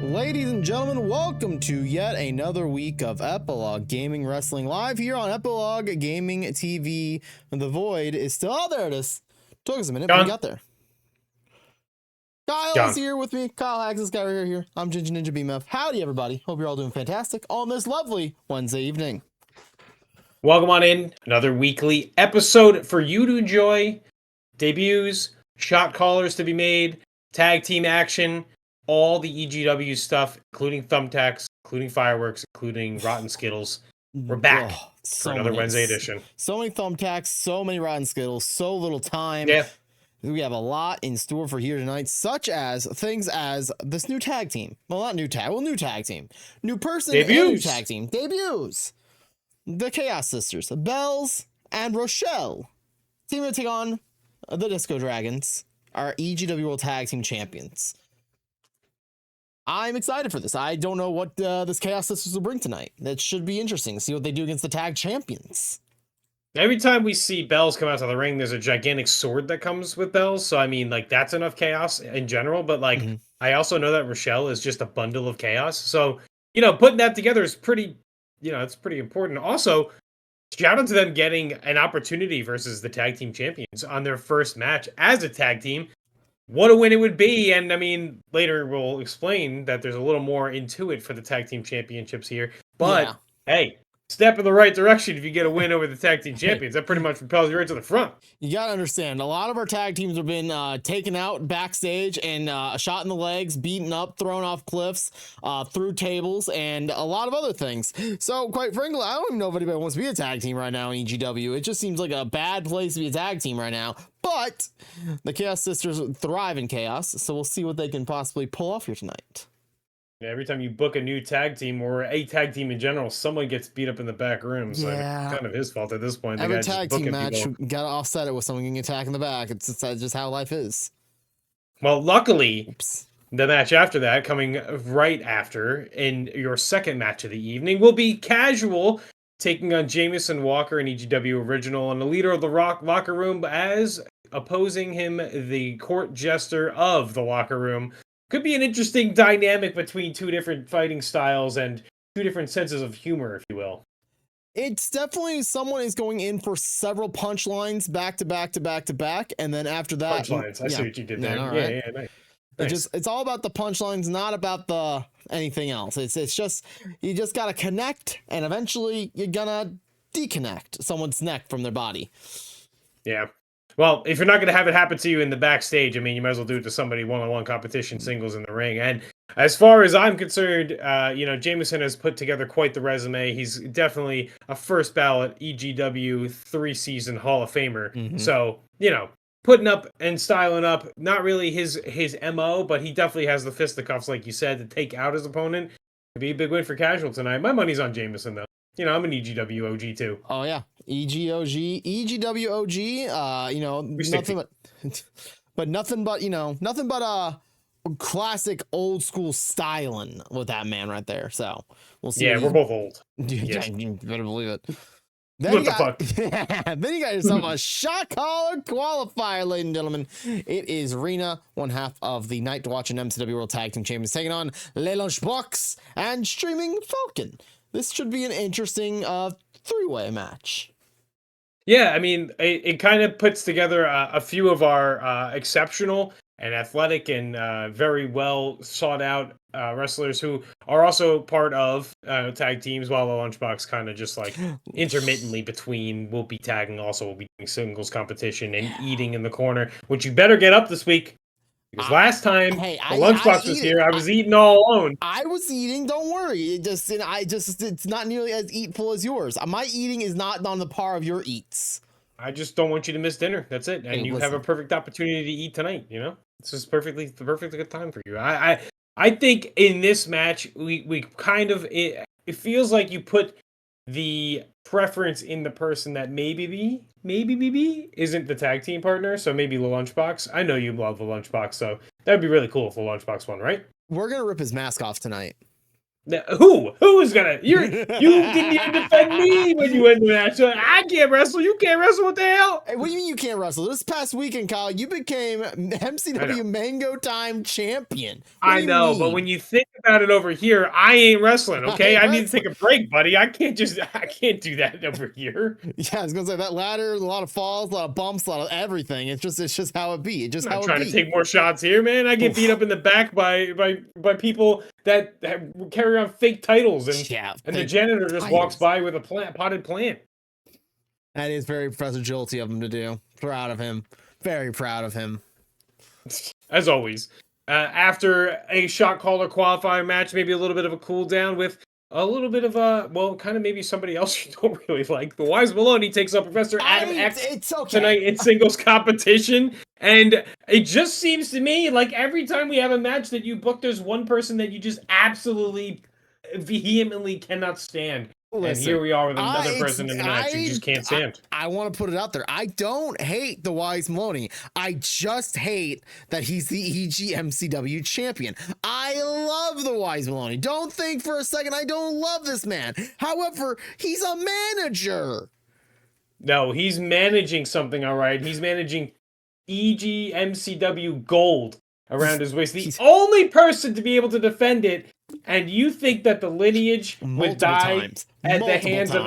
Ladies and gentlemen, welcome to yet another week of Epilogue Gaming Wrestling live here on Epilogue Gaming TV. The Void is still out. There it is. Took us a minute, but we got there. Kyle is here with me. Kyle Hags, this guy right here. I'm Ginger Ninja BMF. Howdy, everybody. Hope you're all doing fantastic on this lovely Wednesday evening. Welcome on in. Another weekly episode for you to enjoy. Debuts, shot callers to be made, tag team action, all the EGW stuff, including thumbtacks, including fireworks, including Rotten Skittles. We're back for another Wednesday edition. So many thumbtacks, so many Rotten Skittles, so little time. Yeah. We have a lot in store for here tonight, such as things as this new tag team. Well, not new tag, new tag team. New person Debuts. And new tag team. Debuts. The Chaos Sisters, Belz and Rochelle. Team to take on the Disco Dragons, our EGW World Tag Team Champions. I'm excited for this. I don't know what this Chaos Sisters will bring tonight. That should be interesting. See what they do against the tag champions. Every time we see Belz come out of the ring, there's a gigantic sword that comes with Belz. So, I mean, like, that's enough chaos in general. But, like, I also know that Rochelle is just a bundle of chaos. So, you know, putting that together is pretty, it's pretty important. Also, shout out to them getting an opportunity versus the tag team champions on their first match as a tag team. What a win it would be. And, I mean, later we'll explain that there's a little more into it for the tag team championships here. But, hey, step in the right direction if you get a win over the tag team champions. That pretty much propels you right to the front. You got to understand, a lot of our tag teams have been taken out backstage and shot in the legs, beaten up, thrown off cliffs, through tables, and a lot of other things. So, quite frankly, I don't even know if anybody wants to be a tag team right now in EGW. It just seems like a bad place to be a tag team right now. But the Chaos Sisters thrive in chaos, so we'll see what they can possibly pull off here tonight. Yeah, every time you book a new tag team or a tag team in general, someone gets beat up in the back room. So it's kind of his fault at this point. Every tag team match, got to offset it with someone getting attacked in the back. It's just how life is. Well, luckily, The match after that, coming right after in your second match of the evening, will be Casual taking on Jameson Walker, an EGW original, and the leader of the locker room, as opposing him, the court jester of the locker room. Could be an interesting dynamic between two different fighting styles and two different senses of humor, if you will. It's definitely someone is going in for several punchlines back to back to back to back, and then after that, Punchlines. I see what you did there. Right. Yeah, nice. It's all about the punchlines, not about the anything else. It's just you just gotta connect, and eventually you're gonna deconnect someone's neck from their body. Yeah. Well, if you're not going to have it happen to you in the backstage, I mean, you might as well do it to somebody one-on-one competition, singles in the ring. And as far as I'm concerned, Jameson has put together quite the resume. He's definitely a first ballot EGW 3-season Hall of Famer. Mm-hmm. So, putting up and styling up, not really his MO, but he definitely has the fisticuffs, like you said, to take out his opponent. It'd be a big win for Casual tonight. My money's on Jameson, though. I'm an EGW OG too. Oh yeah, EGW OG. Nothing but classic old school styling with that man right there. So we'll see. Yeah, we're both old. Yes. You better believe it. Then you got yourself a Shot Caller Qualifier, ladies and gentlemen. It is Rina, one half of the Night to Watch and MCW World Tag Team Champions, taking on Lunchbox and streaming Falcon. This should be an interesting three-way match. Yeah, I mean, it kind of puts together a few of our exceptional and athletic and very well sought out wrestlers who are also part of tag teams, while the Lunchbox kind of just like intermittently between will be tagging, also will be doing singles competition and eating in the corner, which you better get up this week. Because last time the Lunchbox was here, I was eating all alone. I was eating. Don't worry. It's not nearly as eatful as yours. My eating is not on the par of your eats. I just don't want you to miss dinner. That's it. And you have a perfect opportunity to eat tonight. This is the perfectly good time for you. I think in this match we kind of it feels like you put the preference in the person that maybe isn't the tag team partner, so maybe the Lunchbox. I know you love the Lunchbox, so that'd be really cool if the Lunchbox won, right? We're gonna rip his mask off tonight. Who is gonna? You didn't even defend me when you went to that. So I can't wrestle. You can't wrestle. What the hell? Hey, what do you mean you can't wrestle? This past weekend, Kyle, you became MCW Mango Time champion. I know, but when you think about it over here, I ain't wrestling. Okay, I need to take a break, buddy. I can't do that over here. Yeah, I was gonna say that ladder, a lot of falls, a lot of bumps, a lot of everything. It's just how it be. I'm not trying to take more shots here, man. I get beat up in the back by people that carry on fake titles, and the janitor just walks by with a potted plant. That is very Professor Jolty of him to do. Proud of him. Very proud of him. As always. After a Shot Caller Qualifier match, maybe a little bit of a cool down with a little bit of kind of maybe somebody else you don't really like. The Wise Melone takes up Professor Adam X tonight in singles competition. And it just seems to me like every time we have a match that you book, there's one person that you just absolutely vehemently cannot stand. Listen, and here we are with another person in the match you just can't stand. I want to put it out there. I don't hate the Wise Melone. I just hate that he's the EGMCW champion. I love the Wise Melone. Don't think for a second I don't love this man. However, he's a manager. No, he's managing something, all right. He's managing EGMCW gold around his waist. The only person to be able to defend it. And you think that the lineage would die at the hands of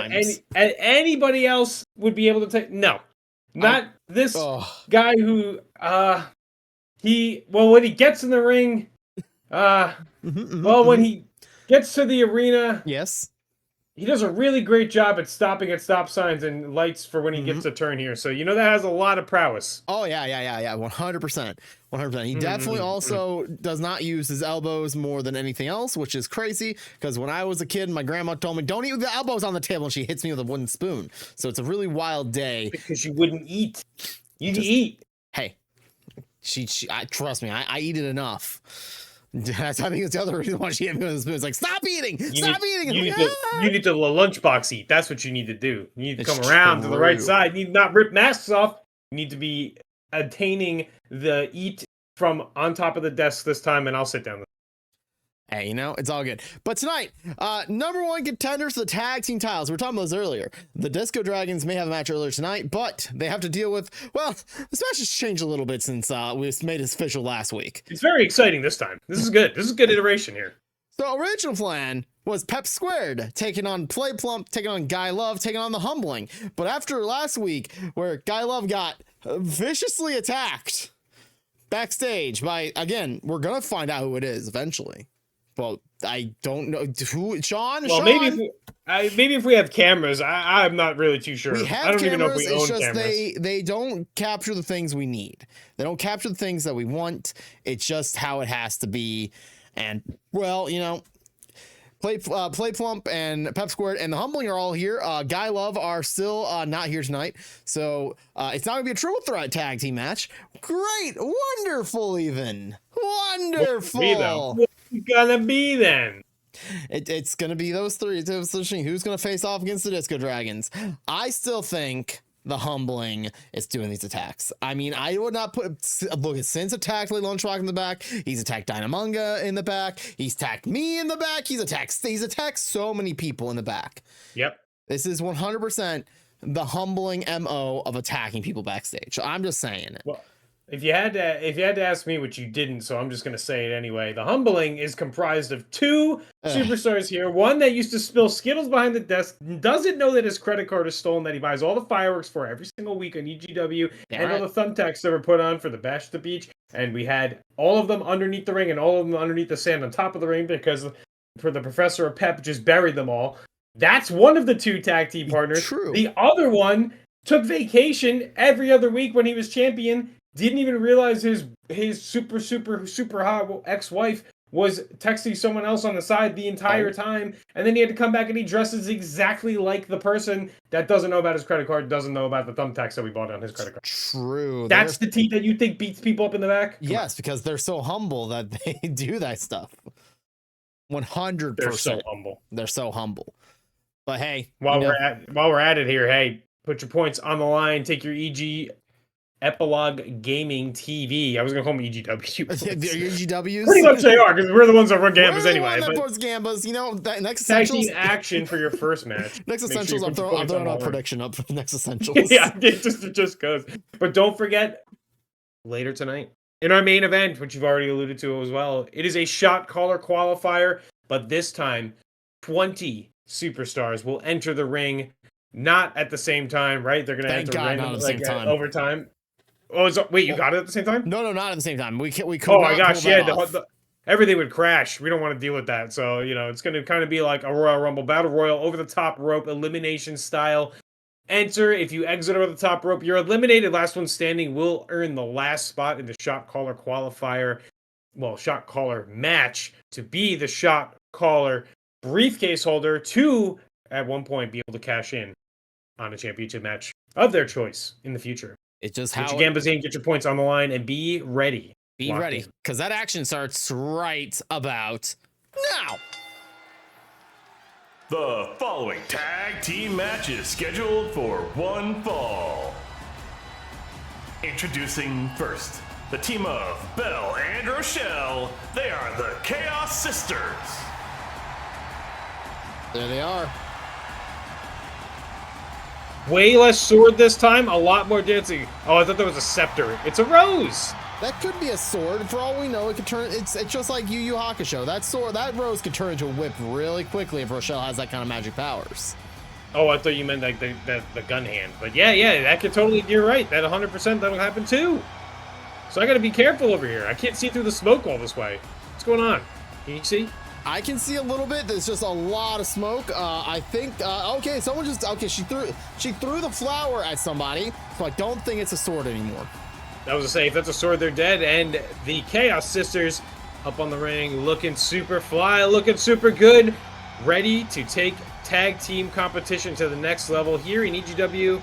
anybody else would be able to take? No, not this guy who when he gets in the ring, when he gets to the arena, yes, he does a really great job at stopping at stop signs and lights for when he gets a turn here. So that has a lot of prowess. Oh yeah, 100%. He definitely also does not use his elbows more than anything else, which is crazy because when I was a kid, my grandma told me, don't eat with the elbows on the table, and she hits me with a wooden spoon. So it's a really wild day. Because you wouldn't eat. You'd eat. Hey, trust me, I eat it enough. I think it's the other reason why she hit me with a spoon. It's like, stop eating! Stop eating! You need to Lunchbox eat. That's what you need to do. You need to come around to the right side. You need to not rip masks off. You need to be attaining the eat from on top of the desk this time, and I'll sit down. Hey, you know, it's all good. But tonight, number one contenders for the tag team titles. We were talking about those earlier. The Disco Dragons may have a match earlier tonight, but they have to deal with, well, this match has changed a little bit since we made it official last week. It's very exciting this time. This is good. This is good iteration here. The original plan was PepSquared taking on PlayPlump, taking on Guy Love, taking on the Humbling. But after last week, where Guy Love got viciously attacked backstage by, again, we're going to find out who it is eventually. Well, I don't know who. Sean. Well, Sean? maybe if we have cameras, I'm not really too sure. We have I don't cameras, even know if we own it's just cameras. they don't capture the things we need. They don't capture the things that we want. It's just how it has to be. And well, you know, PlayPlump and PepSquared and the Humbling are all here. Guy Love are still not here tonight, so it's not gonna be a triple threat tag team match. Great, wonderful, even wonderful. What's gonna be then? It's gonna be those three. Who's gonna face off against the Disco Dragons? I still think the Humbling is doing these attacks. I mean, I would not look at Sin's attacked Lunchbox in the back. He's attacked Dynamunga in the back. He's attacked me in the back. He's attacked so many people in the back. Yep. This is 100% the Humbling MO of attacking people backstage. So I'm just saying it. Well, if you had to ask me, which you didn't, so I'm just gonna say it anyway. The Humbling is comprised of two superstars here. One that used to spill Skittles behind the desk, doesn't know that his credit card is stolen, that he buys all the fireworks for every single week on EGW, and all the thumbtacks that were put on for the Bash at the Beach. And we had all of them underneath the ring and all of them underneath the sand on top of the ring because for the Professor of Pep just buried them all. That's one of the two tag team partners. True. The other one took vacation every other week when he was champion. Didn't even realize his super hot ex-wife was texting someone else on the side the entire time, and then he had to come back and he dresses exactly like the person that doesn't know about his credit card, doesn't know about the thumbtacks that we bought on his credit card. True. That's the team that you think beats people up in the back? Yes, because they're so humble that they do that stuff. 100%. They're so humble. They're so humble. But hey, while we're at it here, hey, put your points on the line. Take your Epilogue Gaming TV. I was gonna call them EGW. EGWs. Pretty much they are, because we're the ones that run Gambas anyway. That puts Gambas. You know, that next tag essentials. team action for your first match. Next essentials. I'm throwing a prediction up for the next essentials. Yeah, it just goes. But don't forget, later tonight in our main event, which you've already alluded to as well, it is a Shot Caller Qualifier. But this time, 20 superstars will enter the ring, not at the same time, right? They're gonna enter over time. Oh, wait, you got it at the same time? No, not at the same time. We could. Oh my gosh, yeah, everything would crash. We don't want to deal with that. So, you know, it's going to kind of be like a Royal Rumble Battle Royal, over the top rope, elimination style. Enter. If you exit over the top rope, you're eliminated. Last one standing will earn the last spot in the Shot Caller Qualifier. Well, Shot Caller match to be the Shot Caller briefcase holder to, at one point, be able to cash in on a championship match of their choice in the future. It's just how get your gambas in, get your points on the line, and be ready. Be ready, because that action starts right about now. The following tag team match is scheduled for one fall. Introducing first, the team of Belz and Rochelle. They are the Chaos Sisters. There they are. Way less sword this time, a lot more dancing. Oh, I thought that was a scepter. It's a rose. That could be a sword. For all we know, it could turn. It's just like Yu Yu Hakusho. That rose could turn into a whip really quickly if Rochelle has that kind of magic powers. Oh, I thought you meant like the gun hand. But yeah, that could totally. You're right. That 100% that'll happen too. So I got to be careful over here. I can't see through the smoke all this way. What's going on? Can you see? I can see a little bit. There's just a lot of smoke. I think. Okay, someone just. Okay, she threw the flower at somebody. So I don't think it's a sword anymore. That was a say. If that's a sword, they're dead. And the Chaos Sisters up on the ring, looking super fly, looking super good, ready to take tag team competition to the next level here in EGW.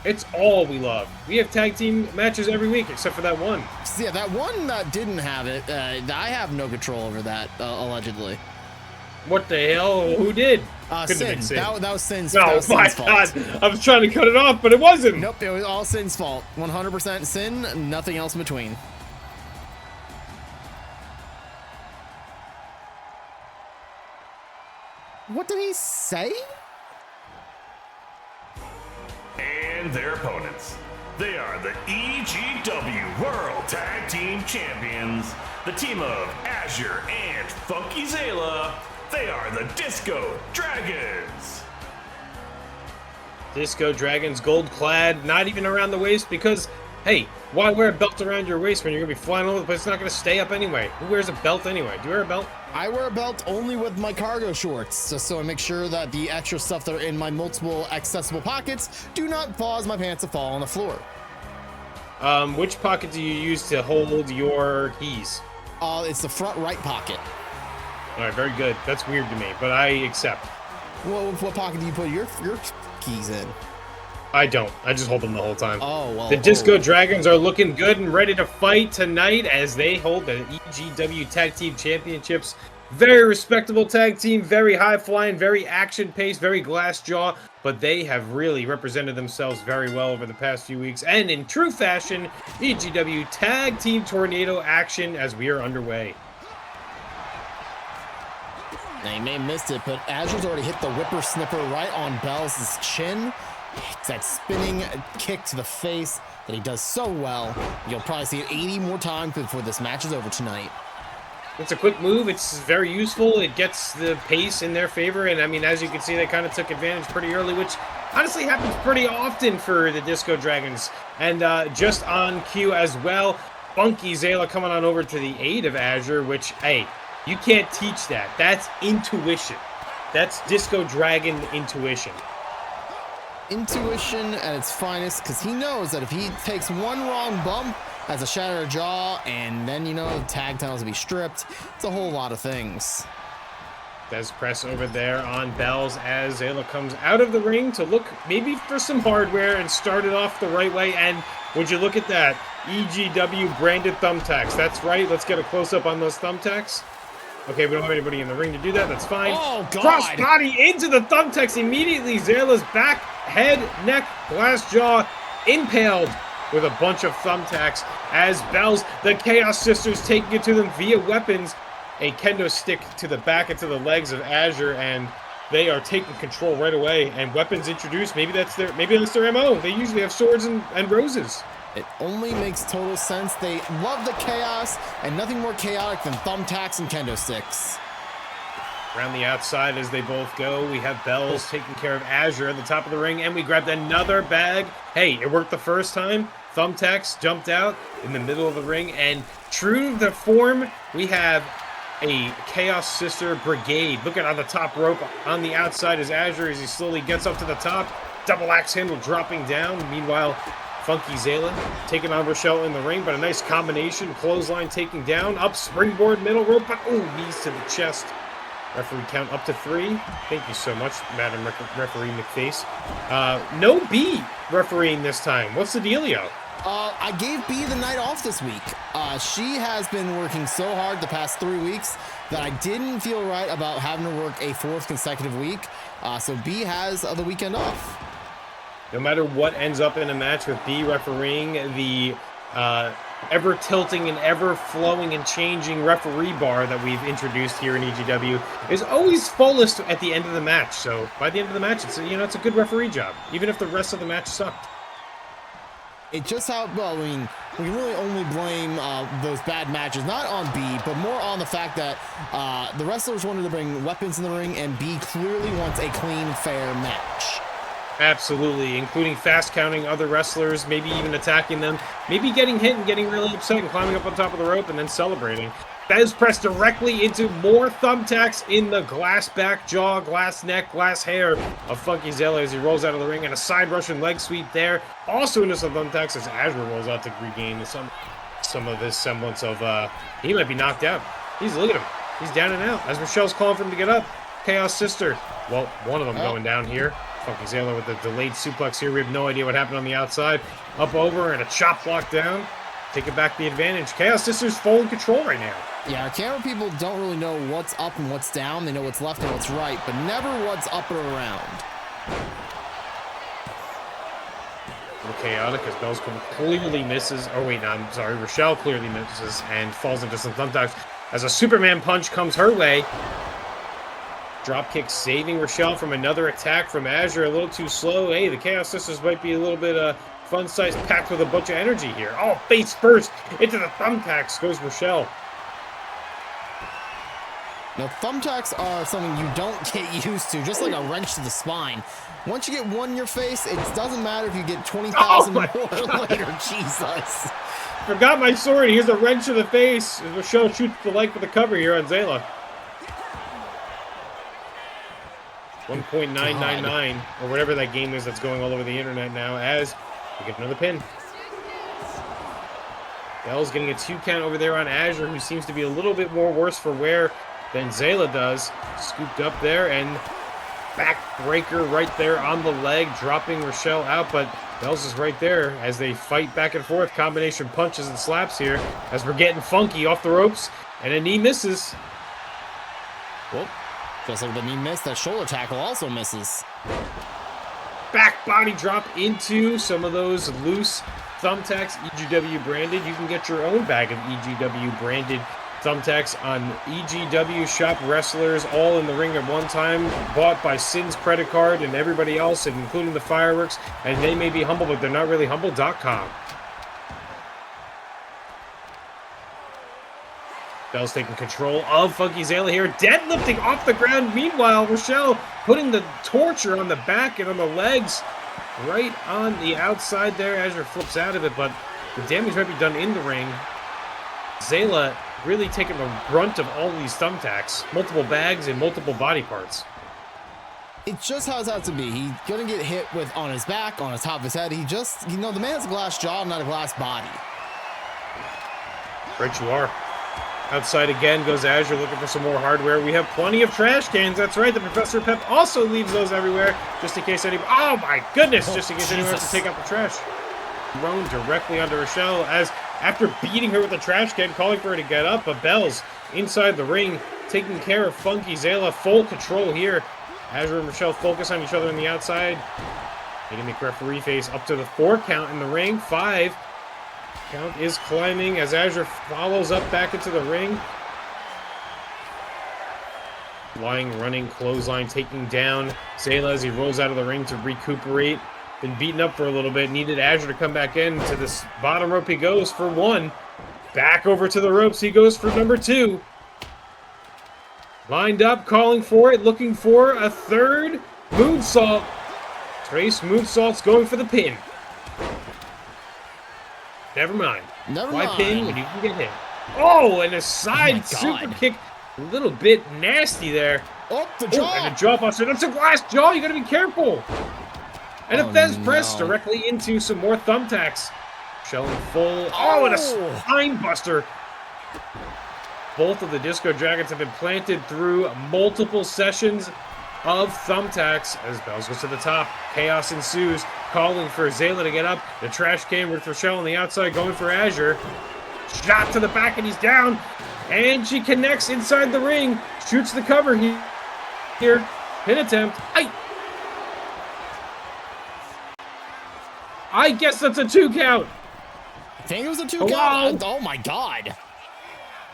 It's all we love. We have tag team matches every week, except for that one. Yeah, that one that didn't have it. I have no control over that, allegedly. What the hell? Who did? Sin. That was Sin's. No, my God. I was trying to cut it off, but it wasn't. Nope, it was all Sin's fault. 100% Sin, nothing else in between. What did he say? And their opponents. They are the EGW World Tag Team Champions, the team of Azure and Funky Zayla. They are the Disco Dragons. Disco Dragons, gold clad, not even around the waist because, hey, why wear a belt around your waist when you're going to be flying all over the place? It's not going to stay up anyway. Who wears a belt anyway? Do you wear a belt? I wear a belt only with my cargo shorts, just so I make sure that the extra stuff that are in my multiple accessible pockets do not cause my pants to fall on the floor. Which pocket do you use to hold your keys? It's the front right pocket. All right, very good. That's weird to me, but I accept. Well, what pocket do you put your keys in? I don't. I just hold them the whole time. Oh, well. The Disco Dragons are looking good and ready to fight tonight as they hold the EGW Tag Team Championships. Very respectable tag team, very high-flying, very action-paced, very glass jaw, but they have really represented themselves very well over the past few weeks. And in true fashion, EGW Tag Team Tornado action as we are underway. Now, you may have missed it, but Azure's already hit the whippersnipper right on Belz's chin. It's that spinning kick to the face that he does so well. You'll probably see it 80 more times before this match is over tonight. It's a quick move. It's very useful. It gets the pace in their favor. And, I mean, as you can see, they kind of took advantage pretty early, which honestly happens pretty often for the Disco Dragons. And just on cue as well, Funky Zayla coming on over to the aid of Azure, which, hey, you can't teach that. That's intuition. That's Disco Dragon intuition. Intuition at its finest, because he knows that if he takes one wrong bump as a shattered jaw, and then, you know, the tag titles will be stripped. It's a whole lot of things. Does press over there on Belz as Zayla comes out of the ring to look maybe for some hardware and start it off the right way. And would you look at that? EGW branded thumbtacks. That's right. Let's get a close-up on those thumbtacks. Okay, we don't have anybody in the ring to do that. That's fine. Oh, God. Cross body into the thumbtacks immediately. Zayla's back, head, neck, glass jaw, impaled with a bunch of thumbtacks as Belz, the Chaos Sisters, taking it to them via weapons. A kendo stick to the back and to the legs of Azure, and they are taking control right away. And weapons introduced. Maybe that's their MO. They usually have swords and roses. It only makes total sense. They love the chaos, and nothing more chaotic than thumbtacks and kendo sticks. Around the outside as they both go, we have Belz taking care of Azure at the top of the ring, and we grabbed another bag. Hey, it worked the first time. Thumbtacks jumped out in the middle of the ring, and true to the form, we have a Chaos Sister Brigade. Look at on the top rope on the outside as Azure, as he slowly gets up to the top. Double axe handle dropping down. Meanwhile, Funky Zayla taking on Rochelle in the ring, but a nice combination. Clothesline taking down, up springboard, middle rope, but oh, knees to the chest. Referee count up to 3. Thank you so much, Madam Referee McFace. No B refereeing this time. What's the dealio? I gave B the night off this week. She has been working so hard the past 3 weeks that I didn't feel right about having to work a 4th consecutive week. So B has the weekend off. No matter what ends up in a match with B refereeing, the ever tilting and ever flowing and changing referee bar that we've introduced here in EGW is always fullest at the end of the match. So by the end of the match, it's a good referee job, even if the rest of the match sucked. It just how, well, I mean, we can really only blame those bad matches, not on B, but more on the fact that the wrestlers wanted to bring weapons in the ring, and B clearly wants a clean, fair match. Absolutely, including fast counting other wrestlers, maybe even attacking them, maybe getting hit and getting really upset and climbing up on top of the rope and then celebrating. That is pressed directly into more thumbtacks in the glass back jaw, glass neck, glass hair of Funky Zayla as he rolls out of the ring, and a side Russian leg sweep there. Also into some thumbtacks as Azure rolls out to regain some of this semblance of, he might be knocked out. Look at him. He's down and out as Rochelle's calling for him to get up. Chaos Sister. Well, one of them going down here. Funky Zayla with the delayed suplex here. We have no idea what happened on the outside. Up over and a chop block down. Taking back the advantage. Chaos Sisters full in control right now. Yeah, our camera people don't really know what's up and what's down. They know what's left and what's right, but never what's up or around. A little chaotic as Belz clearly misses. Oh, wait, no, I'm sorry. Rochelle clearly misses and falls into some thumbtacks as a Superman punch comes her way. Drop kick saving Rochelle from another attack from Azure. A little too slow. Hey, the Chaos Sisters might be a little bit fun size packed with a bunch of energy here. Oh, face first into the thumbtacks goes Rochelle. Now, thumbtacks are something you don't get used to, just like a wrench to the spine. Once you get one in your face, it doesn't matter if you get 20,000 more later. Jesus. Forgot my sword. Here's a wrench to the face. Rochelle shoots the leg for the cover here on Zayla. 1.999 or whatever that game is that's going all over the internet now as we get another pin. Belz getting a 2 count over there on Azure, who seems to be a little bit more worse for wear than Zayla does. Scooped up there and backbreaker right there on the leg, dropping Rochelle out, but Belz is right there as they fight back and forth. Combination punches and slaps here as we're getting funky off the ropes, and a knee misses. Whoop. Just like the knee missed, that shoulder tackle also misses. Back body drop into some of those loose thumbtacks, EGW branded. You can get your own bag of EGW branded thumbtacks on EGW Shop Wrestlers, all in the ring at one time, bought by Sin's credit card and everybody else, including the fireworks. And they may be humble, but they're not really humble.com. Belz taking control of Funky Zayla here, deadlifting off the ground. Meanwhile, Rochelle putting the torture on the back and on the legs, right on the outside there. Azure flips out of it, but the damage might be done in the ring. Zayla really taking the brunt of all these thumbtacks, multiple bags and multiple body parts. It just how it's out to be. He's gonna get hit with on his back, on his top of his head. He just, you know, the man has a glass jaw, not a glass body. Right you are. Outside again goes Azure looking for some more hardware. We have plenty of trash cans. That's right. The Professor Pep also leaves those everywhere just in case anyone... Oh my goodness! Just in case anyone has to take out the trash. Thrown directly onto Rochelle as after beating her with the trash can, calling for her to get up, but Belz inside the ring taking care of Funky Zayla. Full control here. Azure and Rochelle focus on each other on the outside. Making the referee face up to the 4 count in the ring. 5. Count is climbing as Azure follows up back into the ring. Flying, running, clothesline, taking down Zayla as he rolls out of the ring to recuperate. Been beaten up for a little bit. Needed Azure to come back in. To this bottom rope he goes for 1. Back over to the ropes he goes for number 2. Lined up, calling for it, looking for a 3rd moonsault. Trace moonsault's going for the pin. Never mind. Why pin when you can get hit? Oh, and a side super kick. A little bit nasty there. Oh, the jaw. And a jaw buster. That's a glass jaw. You got to be careful. And a Fez press directly into some more thumbtacks. Showing full. Oh, and a spine buster. Both of the Disco Dragons have been planted through multiple sessions of thumbtacks as Belz goes to the top. Chaos ensues, calling for Zayla to get up. The trash can with Rochelle on the outside going for Azure. Shot to the back and he's down. And she connects inside the ring. Shoots the cover here. Pin attempt. I guess that's a 2 count. I think it was a 2 count. Oh my god.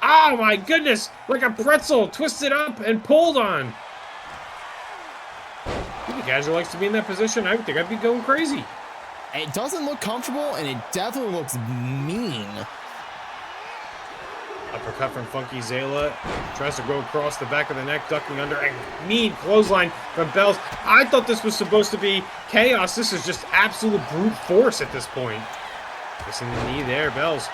Oh my goodness. Like a pretzel twisted up and pulled on. I think Azure likes to be in that position. I think I'd be going crazy. It doesn't look comfortable, and it definitely looks mean. Uppercut from Funky Zayla. Tries to go across the back of the neck, ducking under. A mean clothesline from Belz. I thought this was supposed to be chaos. This is just absolute brute force at this point. Missing the knee there, Belz.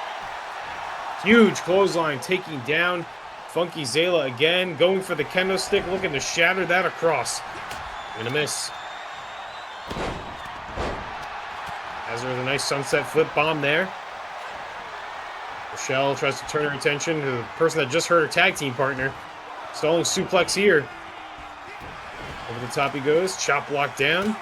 Huge clothesline taking down Funky Zayla again. Going for the kendo stick, looking to shatter that across. Gonna miss. Azure with a nice sunset flip bomb there. Rochelle tries to turn her attention to the person that just hurt her tag team partner. Stalling suplex here. Over the top he goes. Chop block down.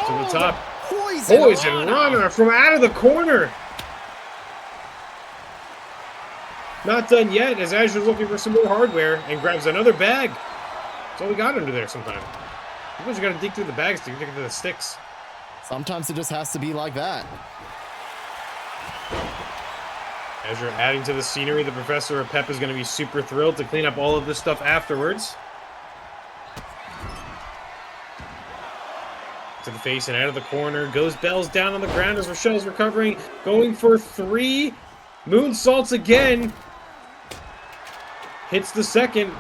To the top. Poison runner from out of the corner. Not done yet as Azure's looking for some more hardware and grabs another bag. That's all we got under there sometimes. Sometimes you gotta dig through the bags to dig into the sticks. Sometimes it just has to be like that. As you're adding to the scenery, the Professor of Pep is going to be super thrilled to clean up all of this stuff afterwards. To the face and out of the corner. Goes Belz down on the ground as Rochelle's recovering. Going for 3. Moonsaults again. Hits the second.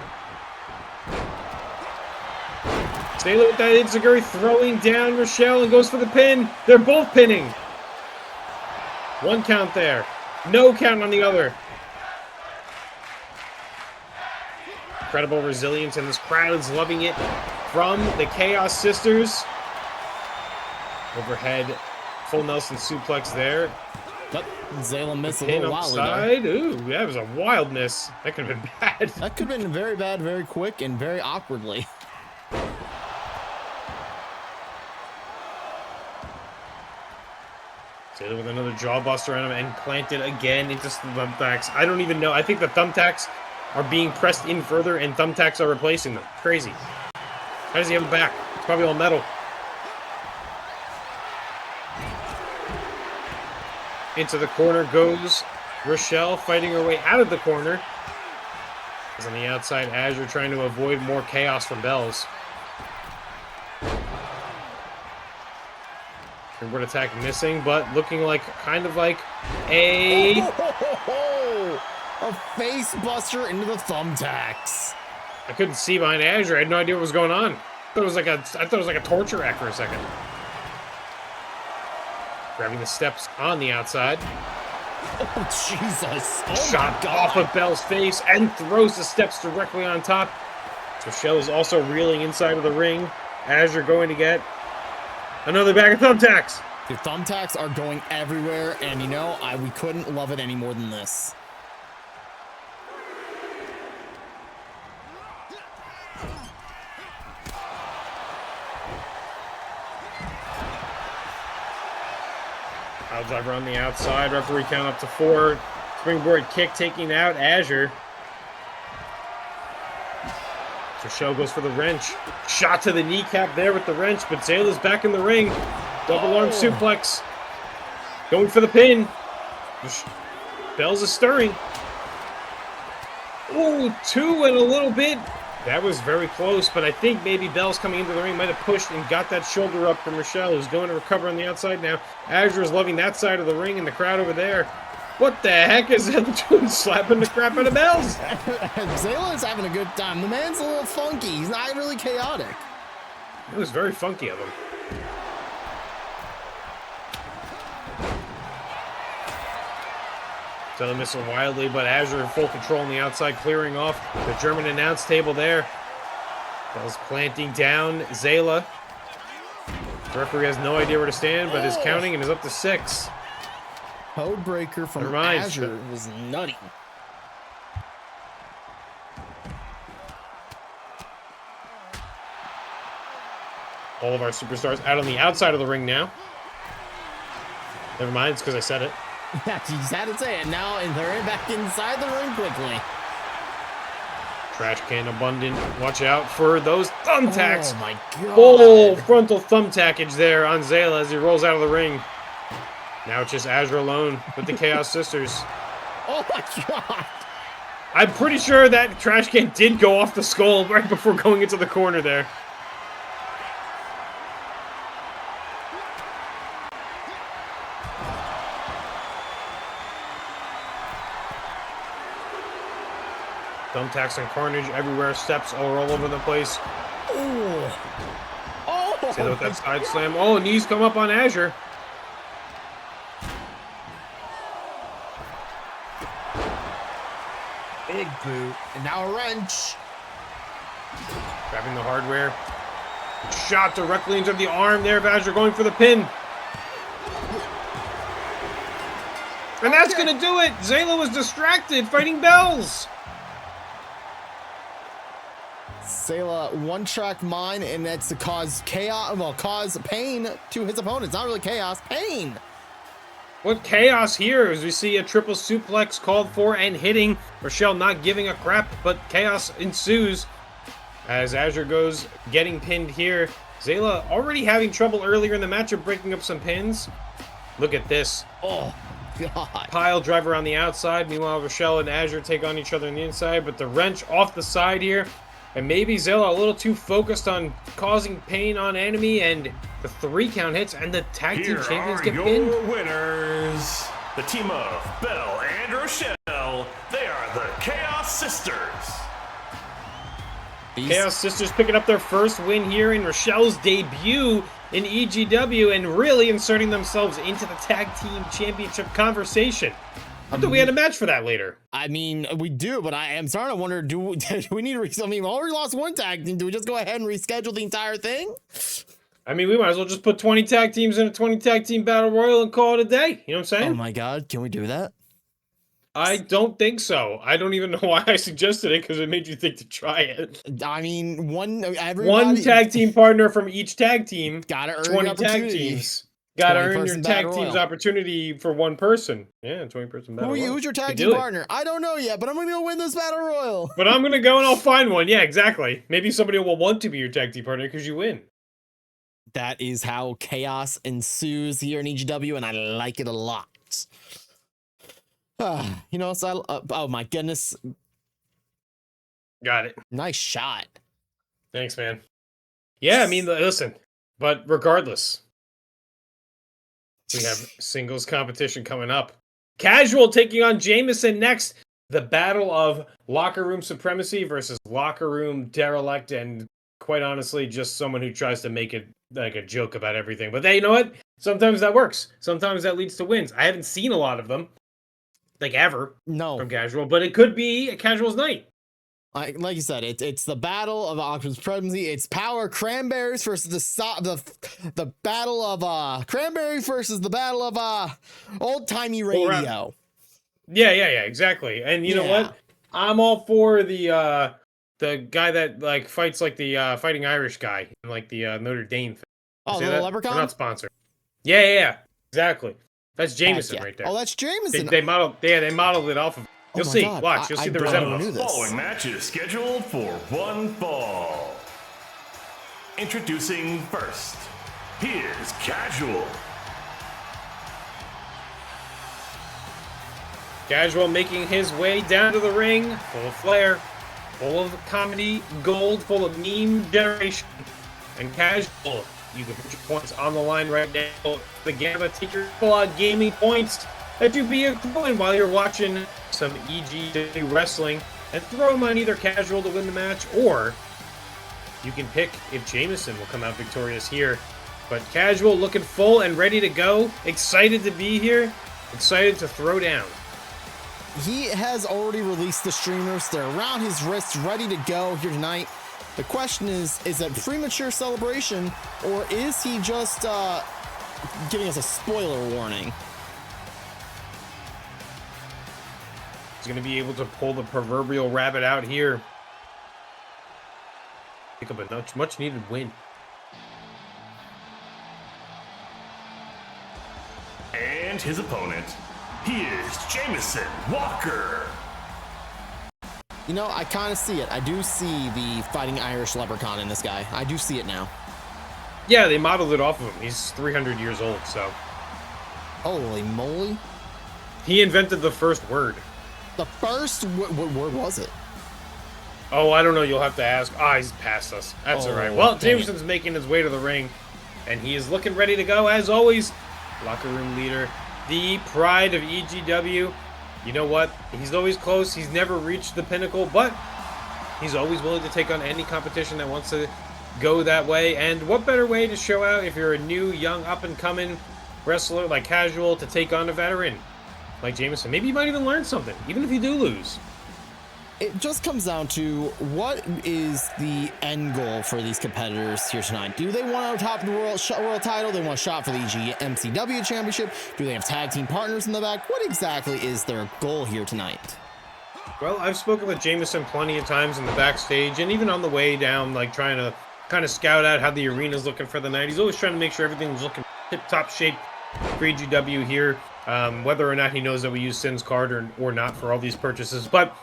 Taylor with that Enziguri throwing down Rochelle and goes for the pin. They're both pinning. 1 count there. No count on the other. Incredible resilience, and this crowd is loving it from the Chaos Sisters. Overhead, full Nelson suplex there. Yep, Zayla missed a Pin little while upside. Ooh, that was a wild miss. That could have been bad. That could have been very bad, very quick, and very awkwardly. Taylor with another jawbuster on him and planted again into the thumbtacks. I don't even know. I think the thumbtacks are being pressed in further and thumbtacks are replacing them. Crazy. How does he have them back? It's probably all metal. Into the corner goes Rochelle, fighting her way out of the corner. As on the outside, Azure trying to avoid more chaos from Belz. Springboard attack missing, but looking like kind of like a face buster into the thumbtacks. I couldn't see behind Azure. I had no idea what was going on. I thought it was like a torture act for a second. Grabbing the steps on the outside. Oh Jesus! Oh Shot off of Belz's face and throws the steps directly on top. Rochelle is also reeling inside of the ring. Azure going to get another bag of thumbtacks. The thumbtacks are going everywhere, and you know, we couldn't love it any more than this. Pile driver on the outside. Referee count up to 4. Springboard kick taking out Azure. Rochelle goes for the wrench. Shot to the kneecap there with the wrench, but Zayla's back in the ring. Double arm suplex. Going for the pin. Belz is stirring. Ooh, 2 and a little bit. That was very close, but I think maybe Belz coming into the ring might have pushed and got that shoulder up from Rochelle, who's going to recover on the outside now. Azure is loving that side of the ring and the crowd over there. What the heck is that doing? Slapping the crap out of Belz? Zayla is having a good time. The man's a little funky. He's not really chaotic. It was very funky of him. Zayla missing wildly, but Azure in full control on the outside, clearing off the German announce table there. Belz planting down Zayla. The referee has no idea where to stand, but is counting and is up to 6. Code breaker from Azure was nutty. All of our superstars out on the outside of the ring now. Never mind, it's because I said it. Yeah, you just had to say it now, and they're back inside the ring quickly. Trash can abundant. Watch out for those thumbtacks. Oh my god. Full frontal thumbtackage there on Zayla as he rolls out of the ring. Now it's just Azure alone with the Chaos Sisters. Oh my god. I'm pretty sure that trash can did go off the skull right before going into the corner there. Thumbtacks and carnage everywhere. Steps are all over the place. Oh. Oh. See with that side slam. Oh, knees come up on Azure. Big boot. And now a wrench. Grabbing the hardware. Shot directly into the arm there of Azure, going for the pin. And that's going to do it. Zayla was distracted fighting Belz. Zayla one-track mind, and that's to cause chaos, well, cause pain to his opponents. Not really chaos, pain. What chaos here as we see a triple suplex called for and hitting. Rochelle not giving a crap, but chaos ensues as Azure goes getting pinned here. Zayla already having trouble earlier in the match of breaking up some pins. Look at this. Oh, God. Pile driver on the outside. Meanwhile, Rochelle and Azure take on each other on the inside, but the wrench off the side here. And maybe Zilla a little too focused on causing pain on enemy, and the 3 count hits, and the tag team champions get pinned. Here are your winners. The team of Belle and Rochelle. They are the Chaos Sisters. Chaos Sisters picking up their first win here in Rochelle's debut in EGW and really inserting themselves into the tag team championship conversation. I thought we had a match for that later. I mean, we do, but I am starting to wonder, do we need to I mean, we already lost one tag team. Do we just go ahead and reschedule the entire thing? I mean, we might as well just put 20 tag teams in a 20 tag team battle royal and call it a day. You know what I'm saying? Oh my God, can we do that? I don't think so. I don't even know why I suggested it, because it made you think to try it. I mean, one tag team partner from each tag team. Gotta earn 20 tag teams. Gotta earn your tag team's opportunity for one person. Yeah, 20-person battle royal. Who's your tag team partner? I don't know yet, but I'm gonna go win this battle royal. But I'm gonna go and I'll find one. Yeah, exactly. Maybe somebody will want to be your tag team partner because you win. That is how chaos ensues here in EGW, and I like it a lot. You know, so oh my goodness. Got it. Nice shot. Thanks, man. Yeah, I mean, listen, but regardless, we have singles competition coming up. Casual taking on Jameson next. The battle of locker room supremacy versus locker room derelict, and quite honestly, just someone who tries to make it like a joke about everything. But you know what? Sometimes that works. Sometimes that leads to wins. I haven't seen a lot of them, like ever, from Casual, but it could be a Casual's night. Like you said, it's the battle of Locker supremacy. It's power cranberries versus the battle of cranberry versus the battle of old timey radio. Yeah, exactly. And you know what? I'm all for the guy that like fights like the fighting Irish guy in like the Notre Dame thing. Oh, the leprechaun? We're not sponsored. Yeah, exactly. That's Jameson right there. Oh, that's Jameson. They modeled it off of. You'll see. God. Watch. You'll see the resemblance. The following match is scheduled for one fall. Introducing first, here's Casual. Casual making his way down to the ring, full of flair, full of comedy gold, full of meme generation. And Casual, you can put your points on the line right now. The Gamma, take your Epilogue Gaming points that you be accruing while you're watching some EGW wrestling, and throw them on either Casual to win the match, or you can pick if Jameson will come out victorious here. But Casual looking full and ready to go, excited to be here, excited to throw down. He has already released the streamers. They're around his wrists, ready to go here tonight. The question is it premature celebration, or is he just giving us a spoiler warning? He's going to be able to pull the proverbial rabbit out here. Pick up a much needed win. And his opponent, he is Jameson Walker. You know, I kind of see it. I do see the fighting Irish leprechaun in this guy. I do see it now. Yeah, they modeled it off of him. He's 300 years old, so. Holy moly. He invented the first word. The first, what word was it? Oh, I don't know. You'll have to ask. He's past us. That's all right. Well, Jameson's making his way to the ring, and he is looking ready to go. As always, locker room leader, the pride of EGW. You know what? He's always close. He's never reached the pinnacle, but he's always willing to take on any competition that wants to go that way. And what better way to show out if you're a new, young, up-and-coming wrestler like Casual to take on a veteran like Jameson? Maybe you might even learn something, even if you do lose. It just comes down to what is the end goal for these competitors here tonight. Do they want to top the world title? They want a shot for the MCW championship? Do they have tag team partners in the back? What exactly is their goal here tonight? Well, I've spoken with Jameson plenty of times in the backstage and even on the way down, like trying to kind of scout out how the arena's looking for the night. He's always trying to make sure everything's looking tip-top shape for EGW here, whether or not he knows that we use Sin's card or not for all these purchases. But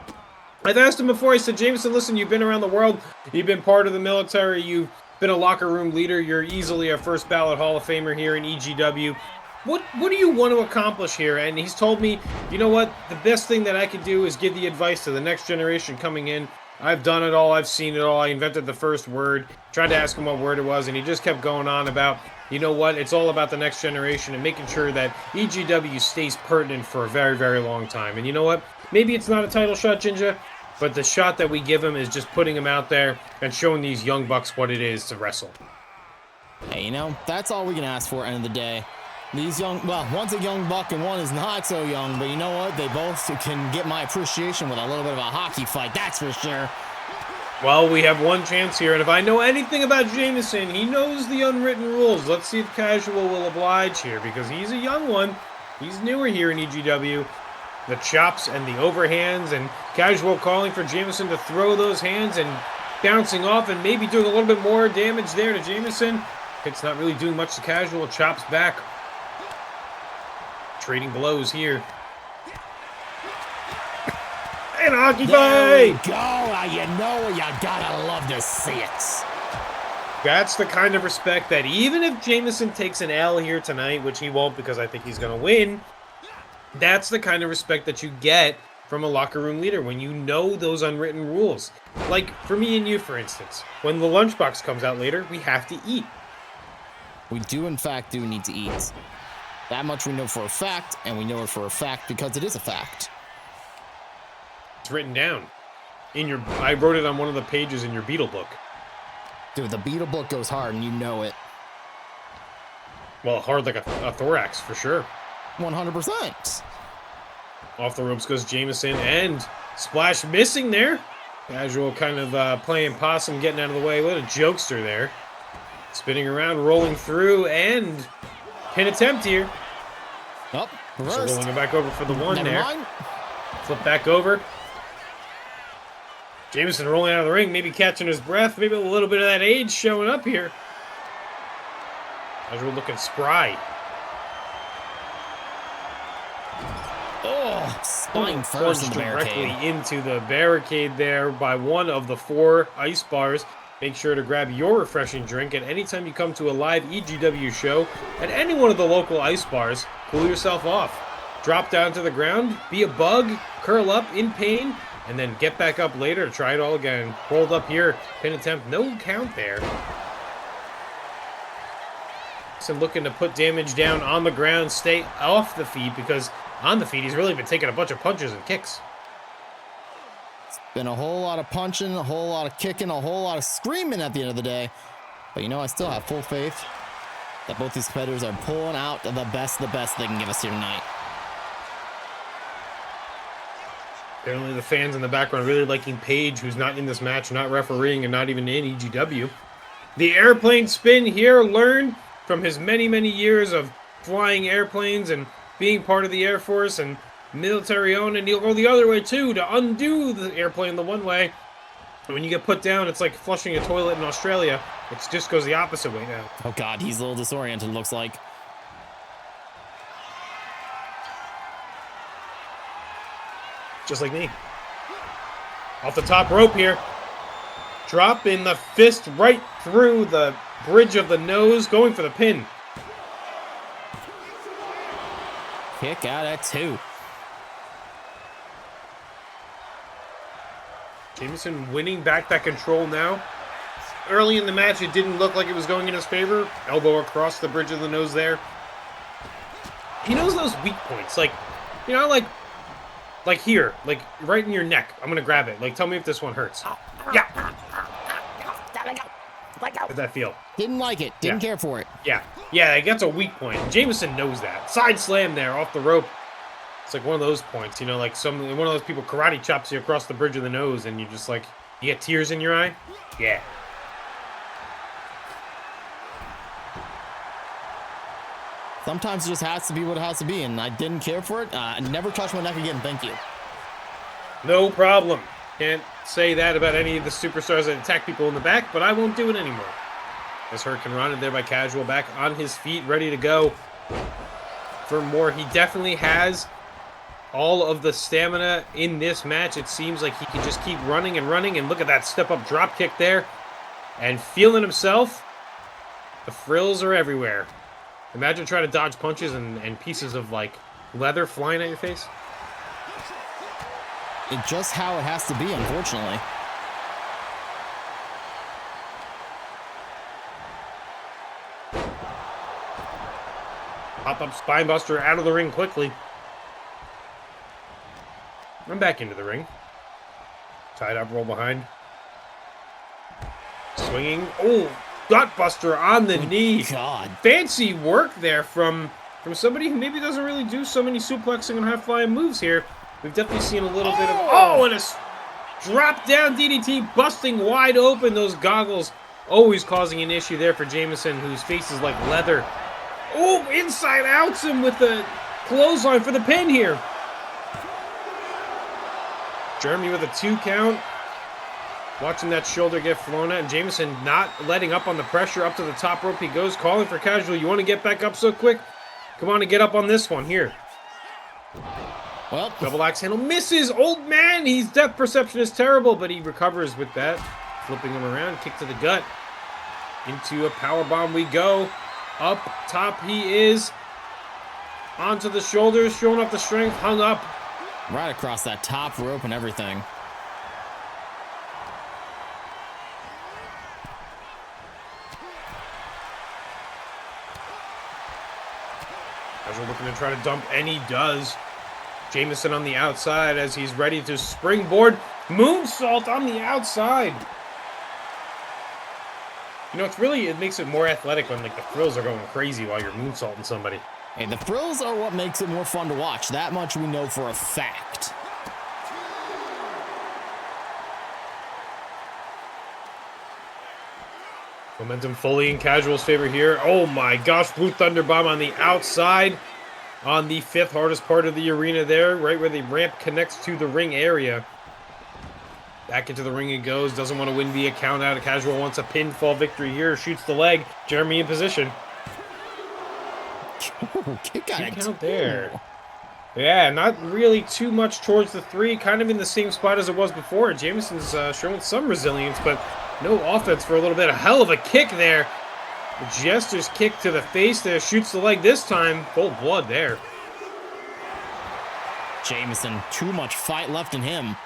I've asked him before. I said, Jameson, listen, you've been around the world. You've been part of the military. You've been a locker room leader. You're easily a first ballot Hall of Famer here in EGW. what do you want to accomplish here? And he's told me, you know what, the best thing that I could do is give the advice to the next generation coming in. I've done it all, I've seen it all, I invented the first word, tried to ask him what word it was, and he just kept going on about, you know what, it's all about the next generation and making sure that EGW stays pertinent for a very, very long time. And you know what, maybe it's not a title shot, Jinja, but the shot that we give him is just putting him out there and showing these young bucks what it is to wrestle. Hey, you know, that's all we can ask for at the end of the day. These young, well, one's a young buck and one is not so young, but you know what? They both can get my appreciation with a little bit of a hockey fight, that's for sure. Well, we have one chance here, and if I know anything about Jameson, he knows the unwritten rules. Let's see if Casual will oblige here, because he's a young one. He's newer here in EGW. The chops and the overhands, and Casual calling for Jameson to throw those hands and bouncing off and maybe doing a little bit more damage there to Jameson. It's not really doing much to Casual. Chops back. Trading blows here. And a hockey There we fight! go. You know, you gotta love to see it. That's the kind of respect that even if Jameson takes an L here tonight, which he won't because I think he's going to win, that's the kind of respect that you get from a locker room leader when you know those unwritten rules. Like for me and you, for instance, when the lunchbox comes out later, we have to eat. We do, in fact, need to eat. That much we know for a fact, and we know it for a fact because it is a fact. It's written down. I wrote it on one of the pages in your Beetle book. Dude, the Beetle book goes hard, and you know it. Well, hard like a thorax, for sure. 100%. Off the ropes goes Jameson, and Splash missing there. Casual kind of playing possum, getting out of the way. What a jokester there. Spinning around, rolling through, and pin attempt here. Oh, So reversed. rolling it back over for the one Never there. mind. Flip back over. Jameson rolling out of the ring, maybe catching his breath. Maybe a little bit of that age showing up here. Casual looking spry. Oh, spine first in Plunged the directly barricade. into the barricade there by one of the 4 ice bars. Make sure to grab your refreshing drink at any time you come to a live EGW show at any one of the local ice bars. Cool yourself off. Drop down to the ground, be a bug, curl up in pain, and then get back up later to try it all again. Rolled up here, pin attempt, no count there. So looking to put damage down on the ground, stay off the feet, because on the feet he's really been taking a bunch of punches and kicks. Been a whole lot of punching, a whole lot of kicking, a whole lot of screaming at the end of the day. But you know, I still have full faith that both these competitors are pulling out the best they can give us here tonight. Apparently the fans in the background really liking Paige, who's not in this match, not refereeing, and not even in EGW. The airplane spin here, learned from his many, many years of flying airplanes and being part of the Air Force and military owned, and he'll go the other way too to undo the airplane the one way. And when you get put down, it's like flushing a toilet in Australia. It just goes the opposite way now. Oh God, he's a little disoriented, looks like. Just like me. Off the top rope here. Dropping the fist right through the bridge of the nose, going for the pin. Kick out at 2. Jameson winning back that control now. Early in the match, it didn't look like it was going in his favor. Elbow across the bridge of the nose there. He knows those weak points. Like, you know, like here, like right in your neck. I'm going to grab it. Like, tell me if this one hurts. Yeah. How did that feel? Didn't like it. Didn't care for it. Yeah. Yeah, that's a weak point. Jameson knows that. Side slam there off the rope. It's like one of those points, you know, like one of those people karate chops you across the bridge of the nose and you're just like, you get tears in your eye? Yeah. Sometimes it just has to be what it has to be, and I didn't care for it. Never touch my neck again, thank you. No problem. Can't say that about any of the superstars that attack people in the back, but I won't do it anymore. As Hurricane Rana there by Casual, back on his feet, ready to go for more. He definitely has all of the stamina in this match. It seems like he can just keep running and running, and look at that step-up drop kick there. And feeling himself. The frills are everywhere. Imagine trying to dodge punches and pieces of, like, leather flying at your face. It's just how it has to be, unfortunately. Pop-up spinebuster out of the ring quickly. I'm back into the ring. Tied up, roll behind. Swinging. Oh, gutbuster on the knee. God. Fancy work there from somebody who maybe doesn't really do so many suplexing and high-flying moves here. We've definitely seen a little bit of... Oh, and a drop-down DDT busting wide open those goggles. Always causing an issue there for Jameson, whose face is like leather. Oh, inside outs him with the clothesline for the pin here. Jeremy with a 2 count. Watching that shoulder get flown at, and Jameson not letting up on the pressure. Up to the top rope he goes, calling for casual. You want to get back up so quick? Come on and get up on this one here. Well, double axe handle misses. Old man, his depth perception is terrible, but he recovers with that. Flipping him around, kick to the gut. Into a powerbomb we go. Up top he is. Onto the shoulders, showing off the strength, hung up. Right across that top rope and everything. As we're looking to try to dump, and he does. Jameson on the outside as he's ready to springboard. Moonsault on the outside. You know, it makes it more athletic when, like, the thrills are going crazy while you're moonsaulting somebody. Hey, the thrills are what makes it more fun to watch. That much we know for a fact. Momentum fully in Casual's favor here. Oh my gosh, Blue Thunder Bomb on the outside. On the 5th hardest part of the arena there, right where the ramp connects to the ring area. Back into the ring it goes. Doesn't want to win via count out. Casual wants a pinfall victory here. Shoots the leg. Jeremy in position. Kick out there. Yeah, not really too much towards the 3. Kind of in the same spot as it was before. Jameson's showing some resilience, but no offense for a little bit. A hell of a kick there. The Jester's kick to the face there. Shoots the leg this time. Cold blood there. Jameson, too much fight left in him.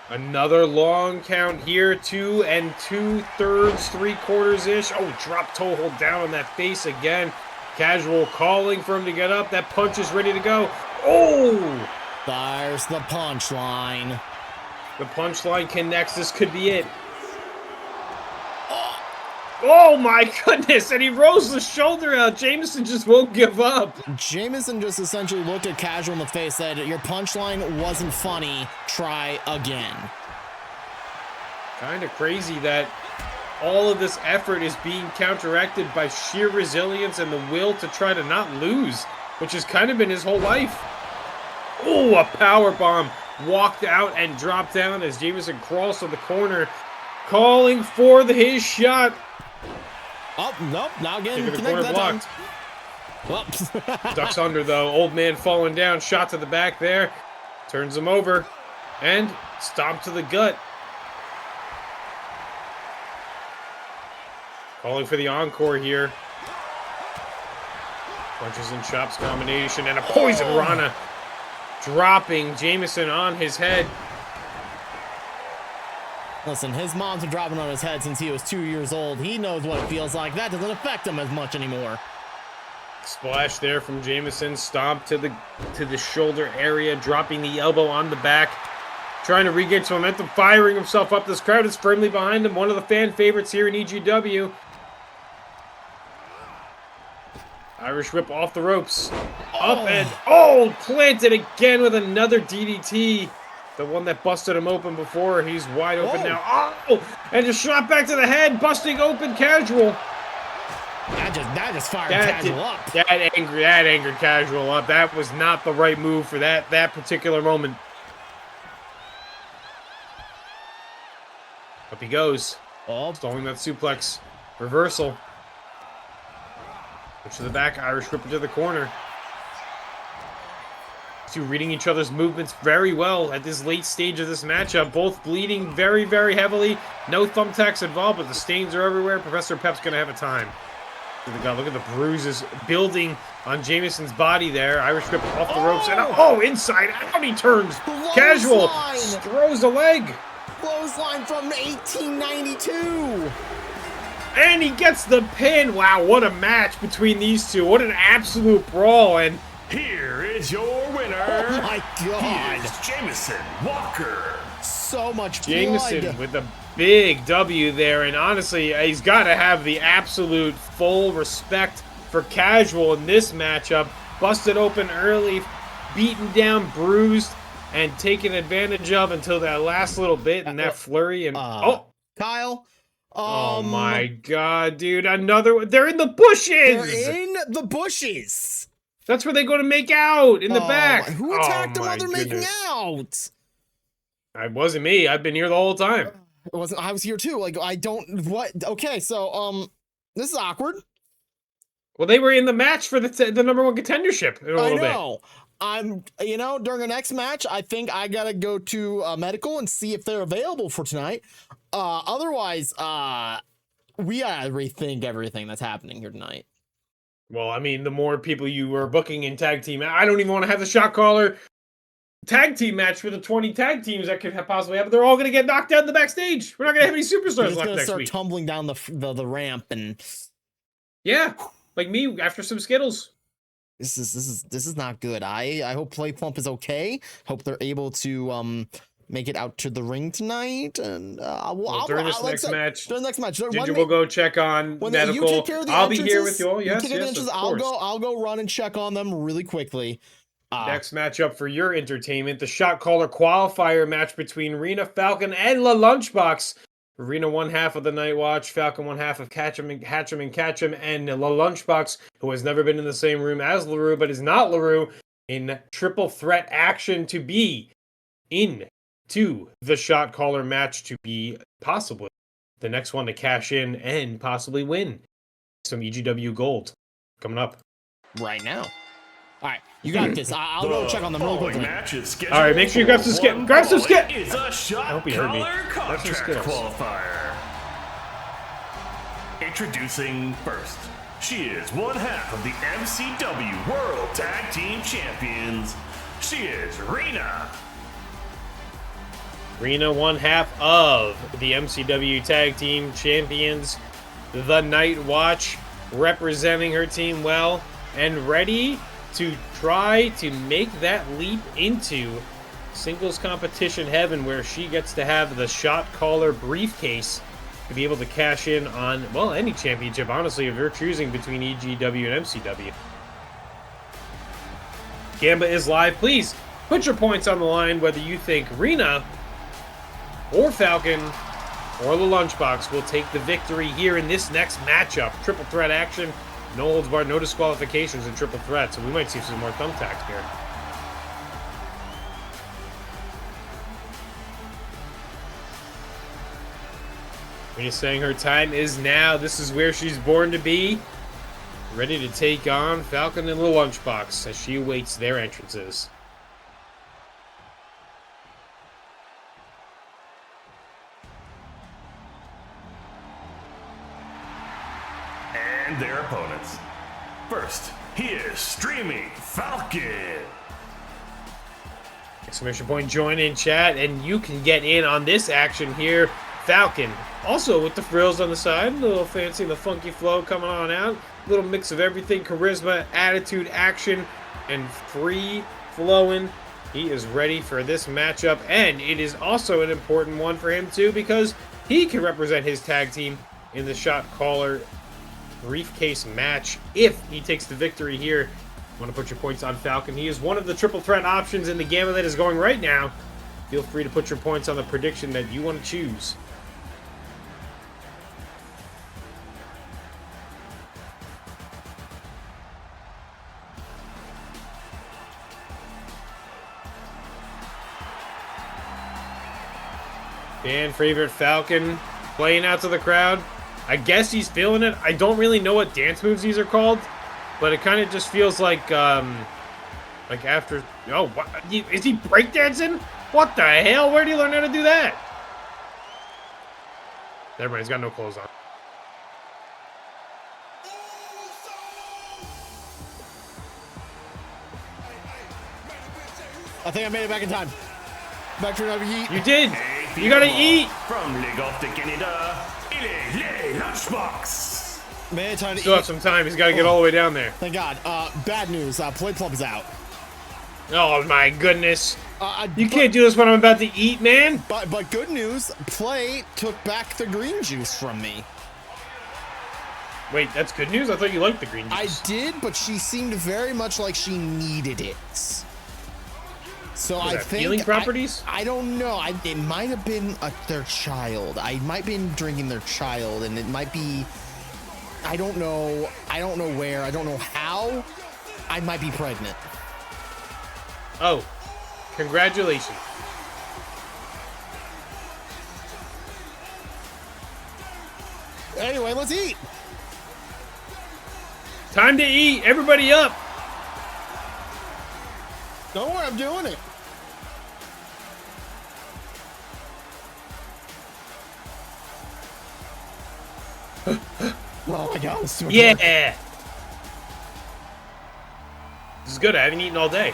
Another long count here. 2 2/3, 3/4-ish. Oh, drop toe hold down on that face again. Casual calling for him to get up. That punch is ready to go. Oh! There's the punchline. The punchline connects. This could be it. Oh my goodness! And he rolls the shoulder out. Jameson just won't give up. Jameson just essentially looked at Casual in the face, said, "Your punchline wasn't funny. Try again." Kind of crazy that all of this effort is being counteracted by sheer resilience and the will to try to not lose, which has kind of been his whole life. Oh, a power bomb. Walked out and dropped down as Jameson crawls to the corner, calling for his shot. Oh, nope, not getting the corner blocked. Ducks under, though. Old man falling down. Shot to the back there. Turns him over. And stomp to the gut. Calling for the encore here. Punches and chops combination. And a poison Rana. Dropping Jameson on his head. Listen, his mom's been dropping on his head since he was 2 years old. He knows what it feels like. That doesn't affect him as much anymore. Splash there from Jameson. Stomp to the shoulder area, dropping the elbow on the back. Trying to regain some momentum, firing himself up. This crowd is firmly behind him. One of the fan favorites here in EGW. Irish whip off the ropes. Up and, planted again with another DDT. The one that busted him open before. He's wide open now. Oh! And just shot back to the head, busting open Casual. That just fired Casual up. That angered Casual up. That was not the right move for that particular moment. Up he goes. Stalling that suplex. Reversal. Push to the back. Irish whip to the corner. Two reading each other's movements very well at this late stage of this matchup. Both bleeding very, very heavily. No thumbtacks involved, but the stains are everywhere. Professor Pep's going to have a time. God, look at the bruises building on Jameson's body there. Irish whip off the ropes and inside out he turns. Casual throws a leg. Clothesline from 1892. And he gets the pin. Wow, what a match between these two. What an absolute brawl. And here is your winner. Oh my God. He is Jameson Walker. So much blood. Jameson with a big W there. And honestly, he's got to have the absolute full respect for Casual in this matchup. Busted open early, beaten down, bruised, and taken advantage of until that last little bit and that flurry. And Kyle. Oh my God, dude. Another one. They're in the bushes. They're in the bushes. That's where they go to make out in the back. Who attacked them while they're making out? It wasn't me. I've been here the whole time. It wasn't. I was here too. Like, I don't. What? Okay, so this is awkward. Well, they were in the match for the #1 contendership in a little bit. I know. During the next match, I think I gotta go to medical and see if they're available for tonight. Otherwise, we gotta rethink everything that's happening here tonight. Well, I mean, the more people you are booking in tag team, I don't even want to have the Shot Caller tag team match for the 20 tag teams that could possibly happen. They're all going to get knocked down in the backstage. We're not going to have any superstars left next week. Start tumbling down the ramp and yeah, like me after some Skittles. This is not good. I hope PlayPlump is okay. Hope they're able to make it out to the ring tonight. And during this next match, Ginger will go check on medical. I'll be here with you all. Yes, of course. I'll go run and check on them really quickly. Next matchup for your entertainment, the Shot Caller Qualifier match between Rina, Falcon, and Lunchbox. Rina one half of the Night Watch, Falcon one half of Hatchem, and Lunchbox, who has never been in the same room as LaRue, but is not LaRue, in triple threat action to be into the Shot Caller match to be possibly the next one to cash in and possibly win some EGW gold coming up right now. All right, you got this. I'll go check on them real quickly. All right, make sure you grab some skip. Grab some skip. It's a Shot Caller Contract Qualifier. Introducing first, she is one half of the MCW World Tag Team Champions. She is Rina. Rina, one half of the MCW Tag Team Champions. The Night Watch, representing her team well and ready to try to make that leap into singles competition heaven, where she gets to have the Shot Caller briefcase to be able to cash in on, well, any championship, honestly, if you're choosing between EGW and MCW. Gamba is live. Please put your points on the line, whether you think Rina or Falcon or the Lunchbox will take the victory here in this next matchup. Triple threat action. No holds barred, no disqualifications in triple threat, so we might see some more thumbtacks here. We're just saying her time is now. This is where she's born to be. Ready to take on Falcon and the Lunchbox as she awaits their entrances. And their opponents. First, he is Streaming Falcon. Exclamation point, join in chat, and you can get in on this action here. Falcon, also with the frills on the side, a little fancy, the funky flow coming on out. A little mix of everything, charisma, attitude, action, and free flowing. He is ready for this matchup, and it is also an important one for him too, because he can represent his tag team in the Shot Caller briefcase match if he takes the victory here. Want to put your points on Falcon. He is one of the triple threat options in the gamut that is going right now. Feel free to put your points on the prediction that you want to choose. Fan favorite Falcon playing out to the crowd. I guess he's feeling it. I don't really know what dance moves these are called, but it kind of just feels like after. Oh, what, is he breakdancing? What the hell? Where did he learn how to do that? Never mind, he's got no clothes on. I think I made it back in time. Back to another heat. You did. You gotta eat. From League of the Canada, il est Lunchbox. Man, time to Still eat. have some time. He's got to get all the way down there. Thank God. Bad news. PlayPlump is out. Oh my goodness. You can't do this when I'm about to eat, man. But good news. Play took back the green juice from me. Wait, that's good news? I thought you liked the green juice. I did, but she seemed very much like she needed it. So I think healing properties? I don't know. It might have been their child. I might have been drinking their child, and it might be. I don't know. I don't know where. I don't know how. I might be pregnant. Oh, congratulations. Anyway, let's eat. Time to eat. Everybody up. Don't worry, I'm doing it. Oh my God. Yeah. This is good. I haven't eaten all day.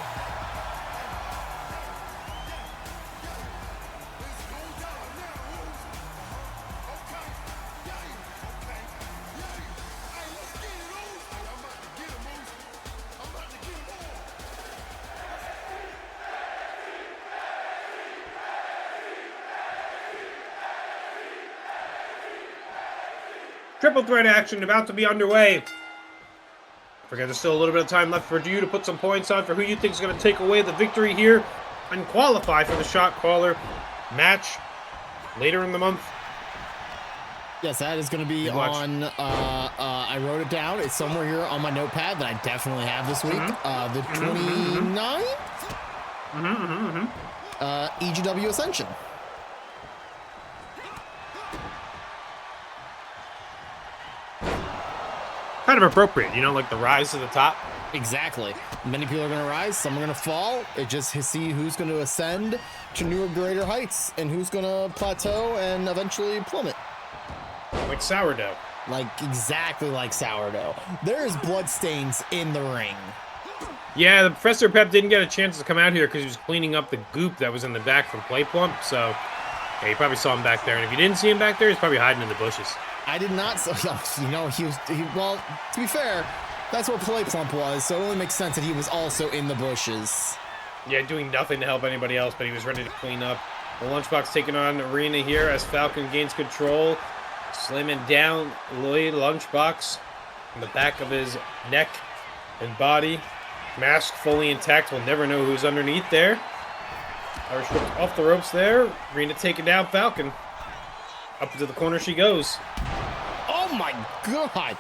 Triple threat action about to be underway. Forget there's still a little bit of time left for you to put some points on for who you think is going to take away the victory here and qualify for the Shot Caller match later in the month. Yes, that is going to be on. I wrote it down. It's somewhere here on my notepad that I definitely have this week. The 29th. EGW Ascension. Kind of appropriate, you know, like the rise to the top. Exactly. Many people are going to rise, some are going to fall. It just see who's going to ascend to newer, greater heights, and who's going to plateau and eventually plummet. Like sourdough. Like, exactly like sourdough. There's bloodstains in the ring. Yeah, the Professor Pep didn't get a chance to come out here because he was cleaning up the goop that was in the back from PlayPlump, so yeah, you probably saw him back there. And if you didn't see him back there, he's probably hiding in the bushes. I did not, you know, well, to be fair, that's where PlayPlump was, so it only makes sense that he was also in the bushes. Yeah, doing nothing to help anybody else, but he was ready to clean up. The Lunchbox taking on Rina here as Falcon gains control, slamming down Lloyd Lunchbox in the back of his neck and body. Mask fully intact, we'll never know who's underneath there. Irish whip off the ropes there. Rina taking down Falcon. Up into the corner she goes. Oh my God!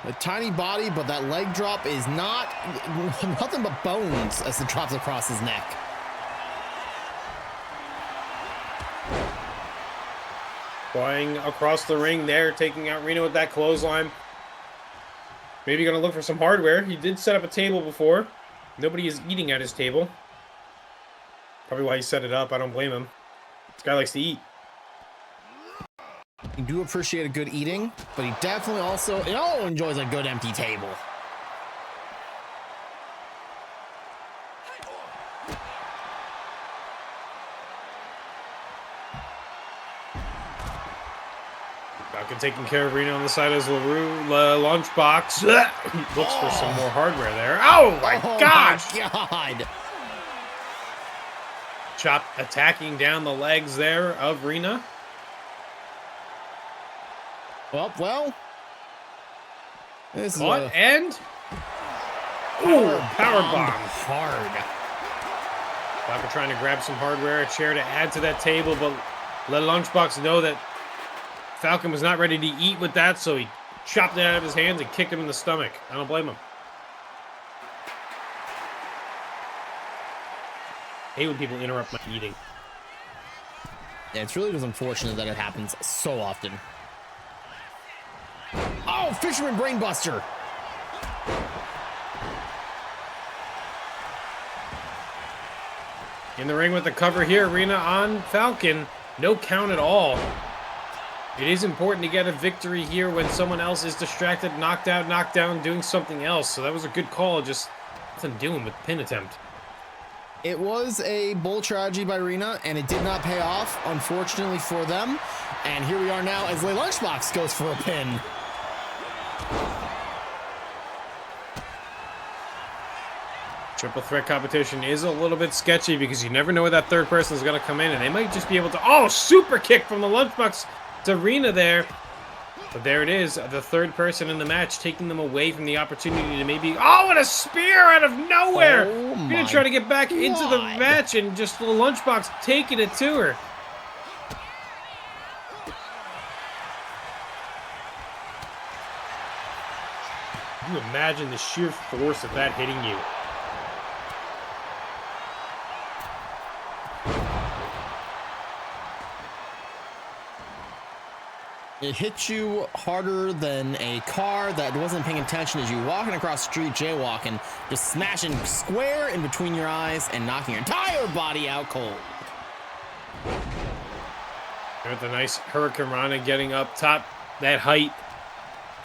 A tiny body, but that leg drop is nothing but bones as it drops across his neck. Flying across the ring there, taking out Rina with that clothesline. Maybe gonna look for some hardware. He did set up a table before. Nobody is eating at his table. Probably why he set it up. I don't blame him. This guy likes to eat. He do appreciate a good eating, but he definitely also enjoys a good empty table. Falcon taking care of Rina on the side as Lunchbox. Looks for some more hardware there. Oh my gosh! My God! Chop attacking down the legs there of Rina. Well. This is Caught and power bomb. Hard. Falcon trying to grab some hardware, a chair to add to that table, but let Lunchbox know that Falcon was not ready to eat with that, so he chopped it out of his hands and kicked him in the stomach. I don't blame him. I hate when people interrupt my eating. Yeah, it's really just unfortunate that it happens so often. Oh, Fisherman Brainbuster! In the ring with the cover here, Rina on Falcon. No count at all. It is important to get a victory here when someone else is distracted, knocked out, knocked down, doing something else. So that was a good call, just nothing doing with pin attempt. It was a bold strategy by Rina, and it did not pay off, unfortunately for them. And here we are now as Lunchbox goes for a pin. Triple threat competition is a little bit sketchy because you never know where that third person is going to come in, and they might just be able to... Oh, super kick from the Lunchbox to Rina there. But there it is, the third person in the match, taking them away from the opportunity to maybe... Oh, and a spear out of nowhere! Oh, Rina trying to get back into the match, and just the Lunchbox taking it to her. Can you imagine the sheer force of that hitting you? It hits you harder than a car that wasn't paying attention as you walking across the street, jaywalking, just smashing square in between your eyes and knocking your entire body out cold. With a nice Hurricane Rana getting up top, that height,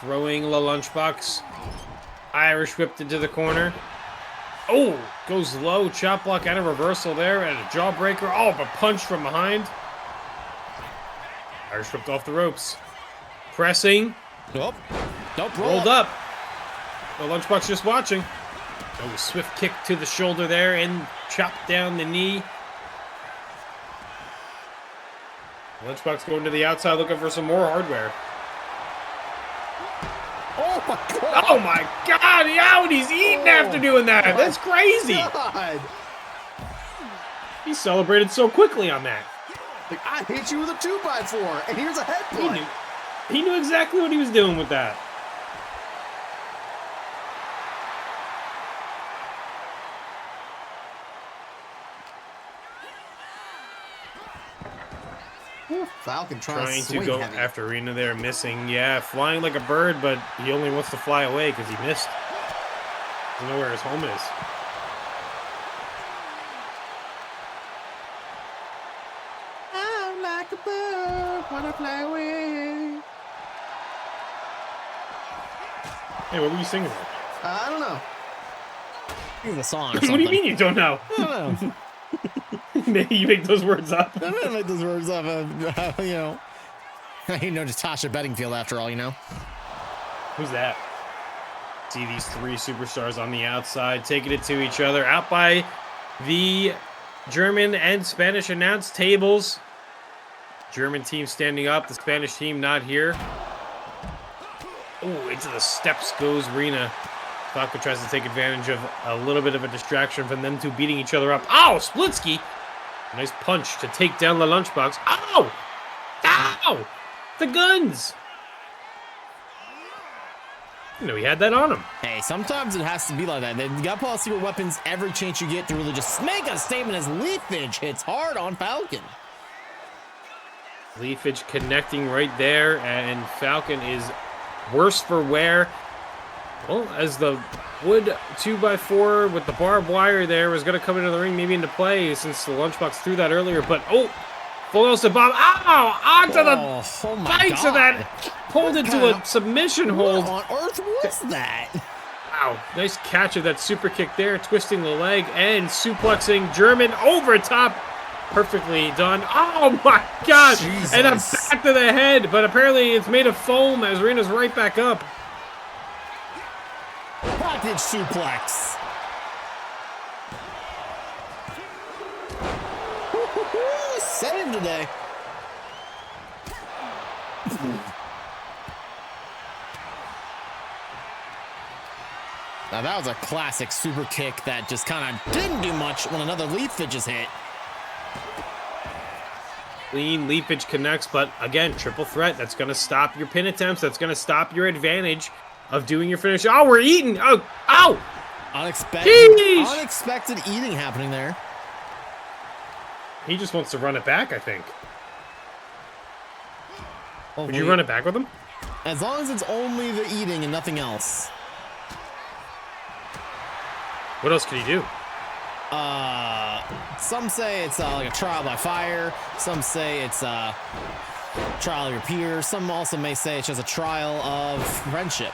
throwing the Lunchbox. Irish whipped into the corner. Oh, goes low, chop block and a reversal there, and a jawbreaker. Oh, but punch from behind. Irish whipped off the ropes. Pressing. Nope. Nope. Rolled up. The Lunchbox just watching. Oh, swift kick to the shoulder there and chopped down the knee. Lunchbox going to the outside looking for some more hardware. Oh my god! Oh my god! Yeah, and he's eating after doing that. That's crazy. God. He celebrated so quickly on that. Like, I hit you with a 2x4, and here's a headbutt. He knew exactly what he was doing with that. Falcon trying to go heavy after Rina there, missing. Yeah, flying like a bird, but he only wants to fly away because he missed. Doesn't know where his home is. I'm like a bird, wanna fly away. Hey, what were you singing about? I don't know. It's a song or What something. do you mean you don't know? I don't know. Maybe you make those words up. I'm gonna make those words up, you know. You know, just Tasha Bedingfield after all, you know. Who's that? See these three superstars on the outside taking it to each other. Out by the German and Spanish announce tables. German team standing up. The Spanish team not here. Oh, into the steps goes Rina. Falcon tries to take advantage of a little bit of a distraction from them two beating each other up. Oh, Splitsky. Nice punch to take down the Lunchbox. Ow! Ow! The guns! You know, he had that on him. Hey, sometimes it has to be like that. You gotta pull out secret weapons every chance you get to really just make a statement as Leafage hits hard on Falcon. Leafage connecting right there, and Falcon is worse for wear. Well, as the wood 2x4 with the barbed wire there was going to come into the ring, maybe into play, since the Lunchbox threw that earlier. But, oh, full Elsa Bomb. Ow! Onto the bites of that. Pulled into a submission hold. What on earth was that? Wow. Nice catch of that super kick there, twisting the leg and suplexing German over top. Perfectly done. Oh, my God. Jesus. And a back to the head. But apparently it's made of foam as Rina's right back up. Package suplex. Save today. Now that was a classic super kick that just kind of didn't do much when another Leafage is hit. Clean Leafage connects, but again, triple threat. That's going to stop your pin attempts. That's going to stop your advantage of doing your finish. Oh, we're eating. Oh, ow. Unexpected eating happening there. He just wants to run it back, I think. Hopefully. Would you run it back with him? As long as it's only the eating and nothing else. What else could he do? Some say it's like a trial by fire. Some say it's trial of your peers. Some also may say it's just a trial of friendship.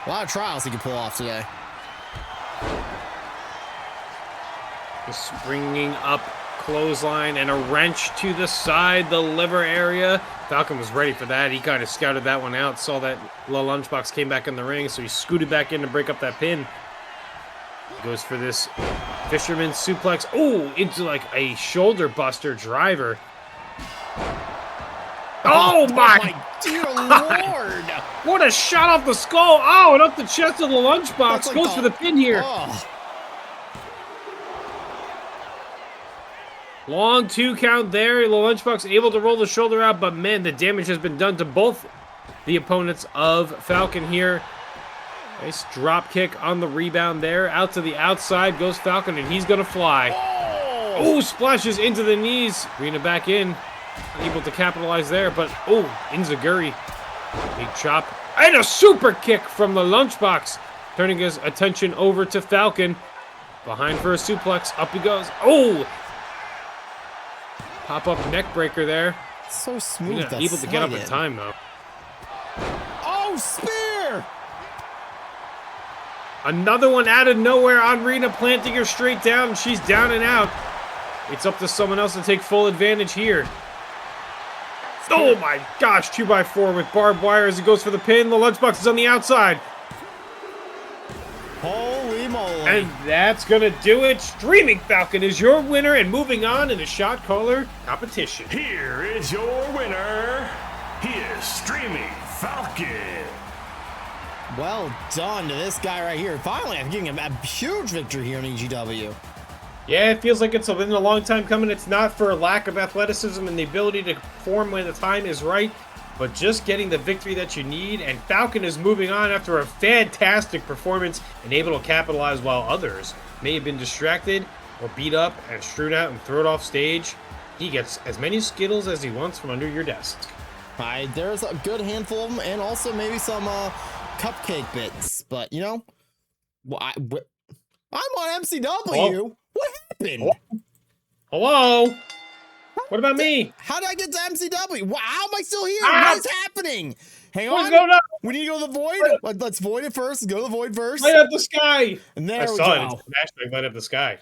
A lot of trials he could pull off today. Just bringing up clothesline and a wrench to the side, the liver area. Falcon was ready for that. He kind of scouted that one out, saw that little Lunchbox came back in the ring, so he scooted back in to break up that pin. He goes for this fisherman suplex. Oh, into like a shoulder buster driver. Oh my dear Lord! What a shot off the skull! Oh, and up the chest of the Lunchbox. Like goes for the pin here. Oh. Long 2 count there. The Lunchbox able to roll the shoulder out, but man, the damage has been done to both the opponents of Falcon here. Nice drop kick on the rebound there. Out to the outside goes Falcon, and he's going to fly. Oh, splashes into the knees. Rina back in. Able to capitalize there, but oh, Inzaguri. Big chop. And a super kick from the Lunchbox. Turning his attention over to Falcon. Behind for a suplex. Up he goes. Oh! Pop-up neck breaker there. So smooth. Able to get up in time, though. Oh, spear! Another one out of nowhere on Rina, planting her straight down. She's down and out. It's up to someone else to take full advantage here. Oh my gosh, 2x4 with barbed wire as he goes for the pin. The Lunchbox is on the outside. Holy moly. And that's going to do it. Streaming Falcon is your winner and moving on in the Shot Caller competition. Here is your winner. He is Streaming Falcon. Well done to this guy right here. Finally, I'm getting a huge victory here in EGW. Yeah, it feels like it's been a long time coming. It's not for a lack of athleticism and the ability to perform when the time is right, but just getting the victory that you need. And Falcon is moving on after a fantastic performance and able to capitalize while others may have been distracted or beat up and strewn out and thrown off stage. He gets as many Skittles as he wants from under your desk. There's a good handful of them, and also maybe some cupcake bits. But, you know, I'm on MCW. Oh. What happened? Hello? What about me? How did I get to MCW? How am I still here? Ah! What is happening? Hang What's on. going on? We need to go to the void. Let's void it first. Go to the void first. Light up the sky. And there I we saw go. it. It's hashtag light up the sky.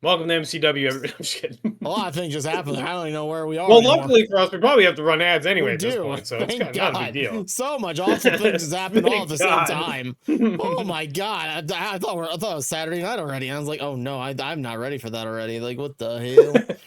Welcome to MCW. I'm just kidding. A lot of things just happened. I don't even know where we are. Well, anymore. luckily for us, we probably have to run ads anyway We at this do. point, so it's Thank not a God. big deal. So much awful things has happened all at the Thank same God. time. Oh my God! I thought it was Saturday night already. And I was like, oh no, I'm not ready for that already. Like, what the hell?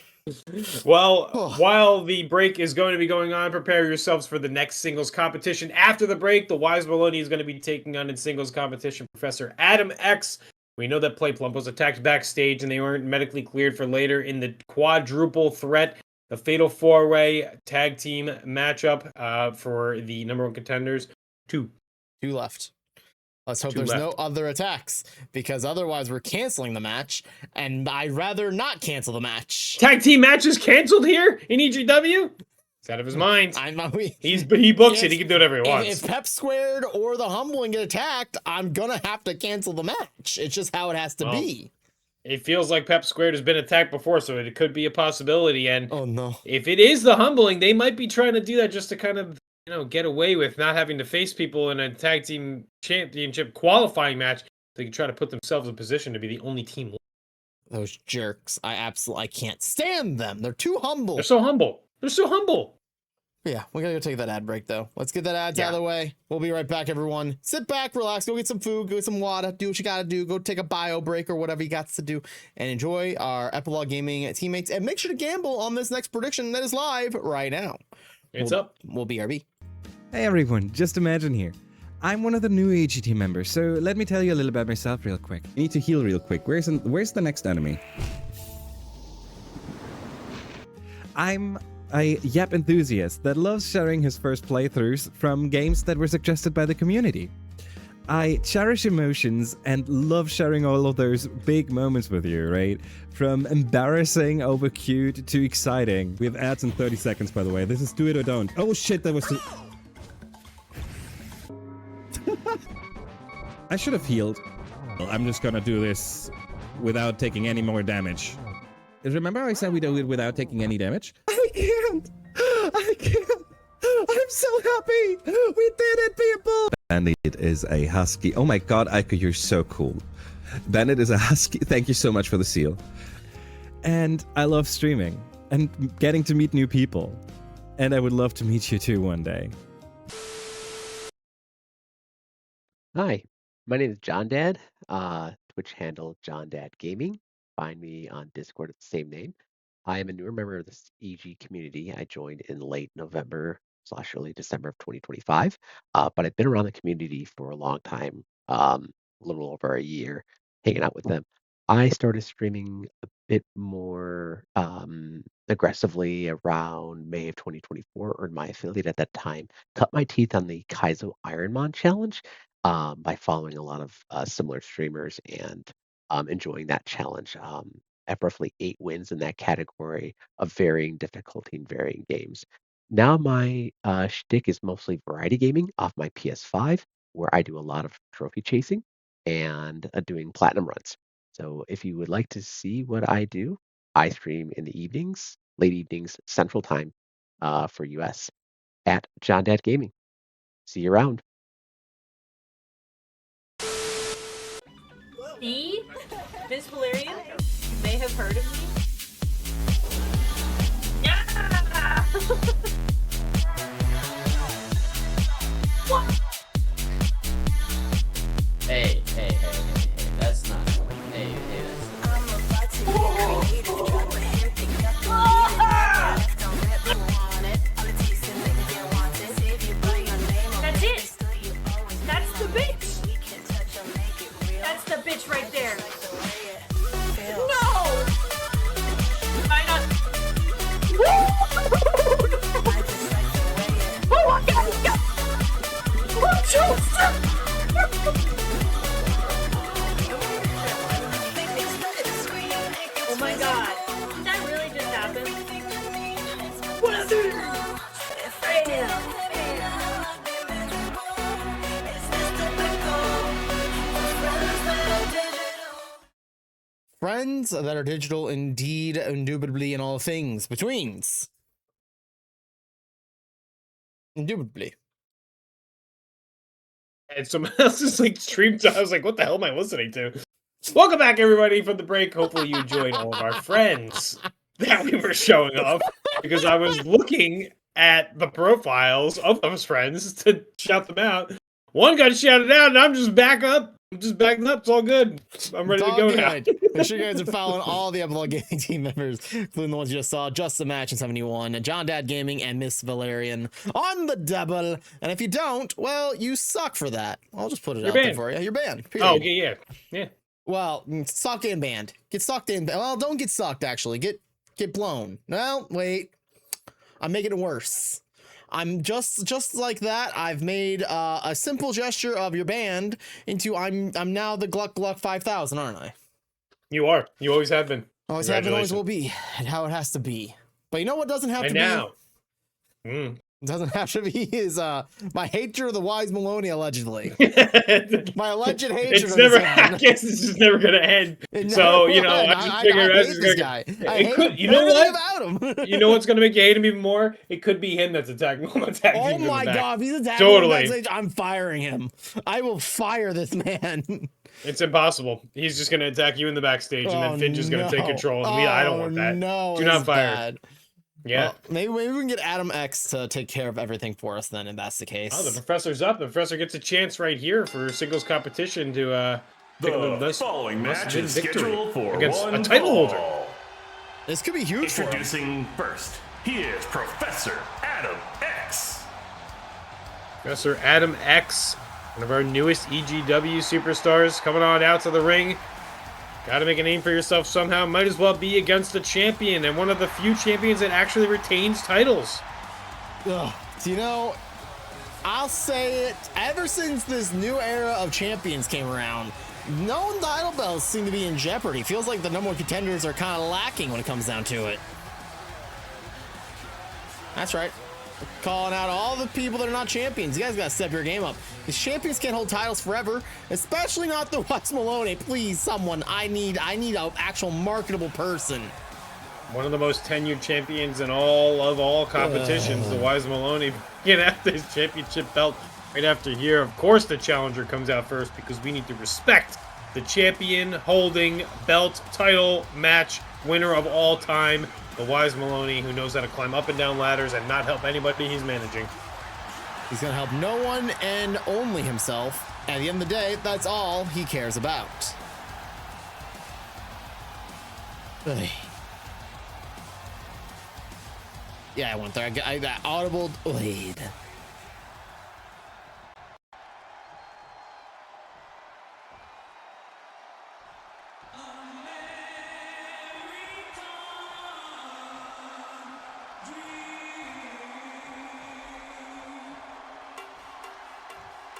Well, while the break is going to be going on, prepare yourselves for the next singles competition. After the break, the Wise Melone is going to be taking on in singles competition Professor Adam X. We know that PlayPlump was attacked backstage and they weren't medically cleared for later in the quadruple threat, the Fatal 4-Way tag team matchup for the number 1 contenders. Two left. Let's hope Two there's left. no other attacks, because otherwise we're canceling the match, and I'd rather not cancel the match. Tag team matches canceled here in EGW? He's out of his mind. He books it. He can do whatever he wants. If PepSquared or the Humbling get attacked, I'm gonna have to cancel the match. It's just how it has to be. It feels like PepSquared has been attacked before, so it could be a possibility. And Oh no. if it is the Humbling, they might be trying to do that just to kind of, get away with not having to face people in a tag team championship qualifying match. They can try to put themselves in position to be the only team left. Those jerks. I can't stand them. They're too humble. They're so humble. Yeah, we gotta go take that ad break though. Let's get that ads out of the way. We'll be right back, everyone. Sit back, relax, go get some food, go get some water, do what you gotta do, go take a bio break or whatever you got to do, and enjoy our Epilogue Gaming teammates. And make sure to gamble on this next prediction that is live right now. It's up. We'll BRB. Hey everyone, just imagine here. I'm one of the new EGT members, so let me tell you a little about myself real quick. I need to heal real quick. Where's the next enemy? I'm a Yap enthusiast that loves sharing his first playthroughs from games that were suggested by the community. I cherish emotions and love sharing all of those big moments with you, right? From embarrassing over cute to exciting. We have ads in 30 seconds, by the way. This is do it or don't. Oh shit, that was... I should have healed. Well, I'm just gonna do this without taking any more damage. Remember I said we do it without taking any damage? I can't! I'm so happy! We did it, people! Bennett is a husky. Oh my god, Aiko, you're so cool. Bennett is a husky. Thank you so much for the seal. And I love streaming and getting to meet new people. And I would love to meet you too one day. Hi, my name is John Dad. Twitch handle John Dad Gaming. Find me on Discord at the same name. I am a newer member of this EG community. I joined in late November/early December of 2025. But I've been around the community for a long time, a little over a year, hanging out with them. I started streaming a bit more aggressively around May of 2024, earned my affiliate at that time, cut my teeth on the Kaizo Ironman challenge by following a lot of similar streamers and enjoying that challenge. I have roughly 8 wins in that category of varying difficulty and varying games. Now my shtick is mostly variety gaming off my PS5, where I do a lot of trophy chasing and doing platinum runs. So if you would like to see what I do, I stream in the evenings, late evenings, Central Time for US at John Dad Gaming. See you around. See? Miss Valerian, you may have heard of me. Yeah! What? Hey, that's not. Hey, that's That's it! That's the bitch! That's the bitch right there! No! I not. Oh my god! Oh my god! Did that really just happen? What is it? Friends that are digital indeed, indubitably, and all things betweens. Indubitably. And someone else's like stream. I was like, what the hell am I listening to? Welcome back, everybody, from the break. Hopefully you enjoyed all of our friends that we were showing off, because I was looking at the profiles of those friends to shout them out. One got shouted out, and I'm just back up. I'm just backing up. It's all good. I'm ready to go now. Make sure you guys are following all the Epilogue Gaming team members, including the ones you just saw, Just the Match in 71, John Dad Gaming, and Miss Valerian on the double. And if you don't, well, you suck for that. I'll just put it out there for you. You're banned. Period. Oh, okay, yeah. Well, sucked and banned. Get sucked in. Well, don't get sucked, actually. Get blown. Well, wait. I'm making it worse. I'm just like that. I've made a simple gesture of your band into I'm now the Gluck Gluck 5000, aren't I? You are. You always have been. Always have been, always will be, and how it has to be. But you know what doesn't have to be? Doesn't have to be is my hatred of the Wise Melone, allegedly. My alleged hatred it's of never, this man. I guess this is never gonna end. So, you know, I just figured I hate this guy. You know what? About him. You know what's gonna make you hate him even more? It could be him that's attacking him. Oh my god, if he's attacking him backstage, I'm firing him. I will fire this man. It's impossible. He's just gonna attack you in the backstage, and then Finch is gonna take control. And I don't want that. No, do not fire. Bad. Yeah. Well, maybe we can get Adam X to take care of everything for us then, if that's the case. Oh, the professor's up. The professor gets a chance right here for singles competition to The following match is scheduled for against one a title holder. fall. This could be huge for him. Introducing first, he is Professor Adam X. Professor Adam X, one of our newest EGW superstars, coming on out to the ring. Gotta make a name for yourself somehow. Might as well be against a champion, and one of the few champions that actually retains titles. Ugh. You know, I'll say it, ever since this new era of champions came around, no title belts seem to be in jeopardy. Feels like the number one contenders are kind of lacking when it comes down to it. That's right. Calling out all the people that are not champions. You guys gotta step your game up. These champions can't hold titles forever, especially not the Wise Melone. Please, someone. I need an actual marketable person. One of the most tenured champions in all competitions, the Wise Melone, getting after his championship belt. Right after here, of course, the challenger comes out first because we need to respect the champion holding belt title match winner of all time, the Wise Melone, who knows how to climb up and down ladders and not help anybody he's managing. He's going to help no one and only himself. At the end of the day, that's all he cares about. Ugh. Yeah, I went there. I got audible lead.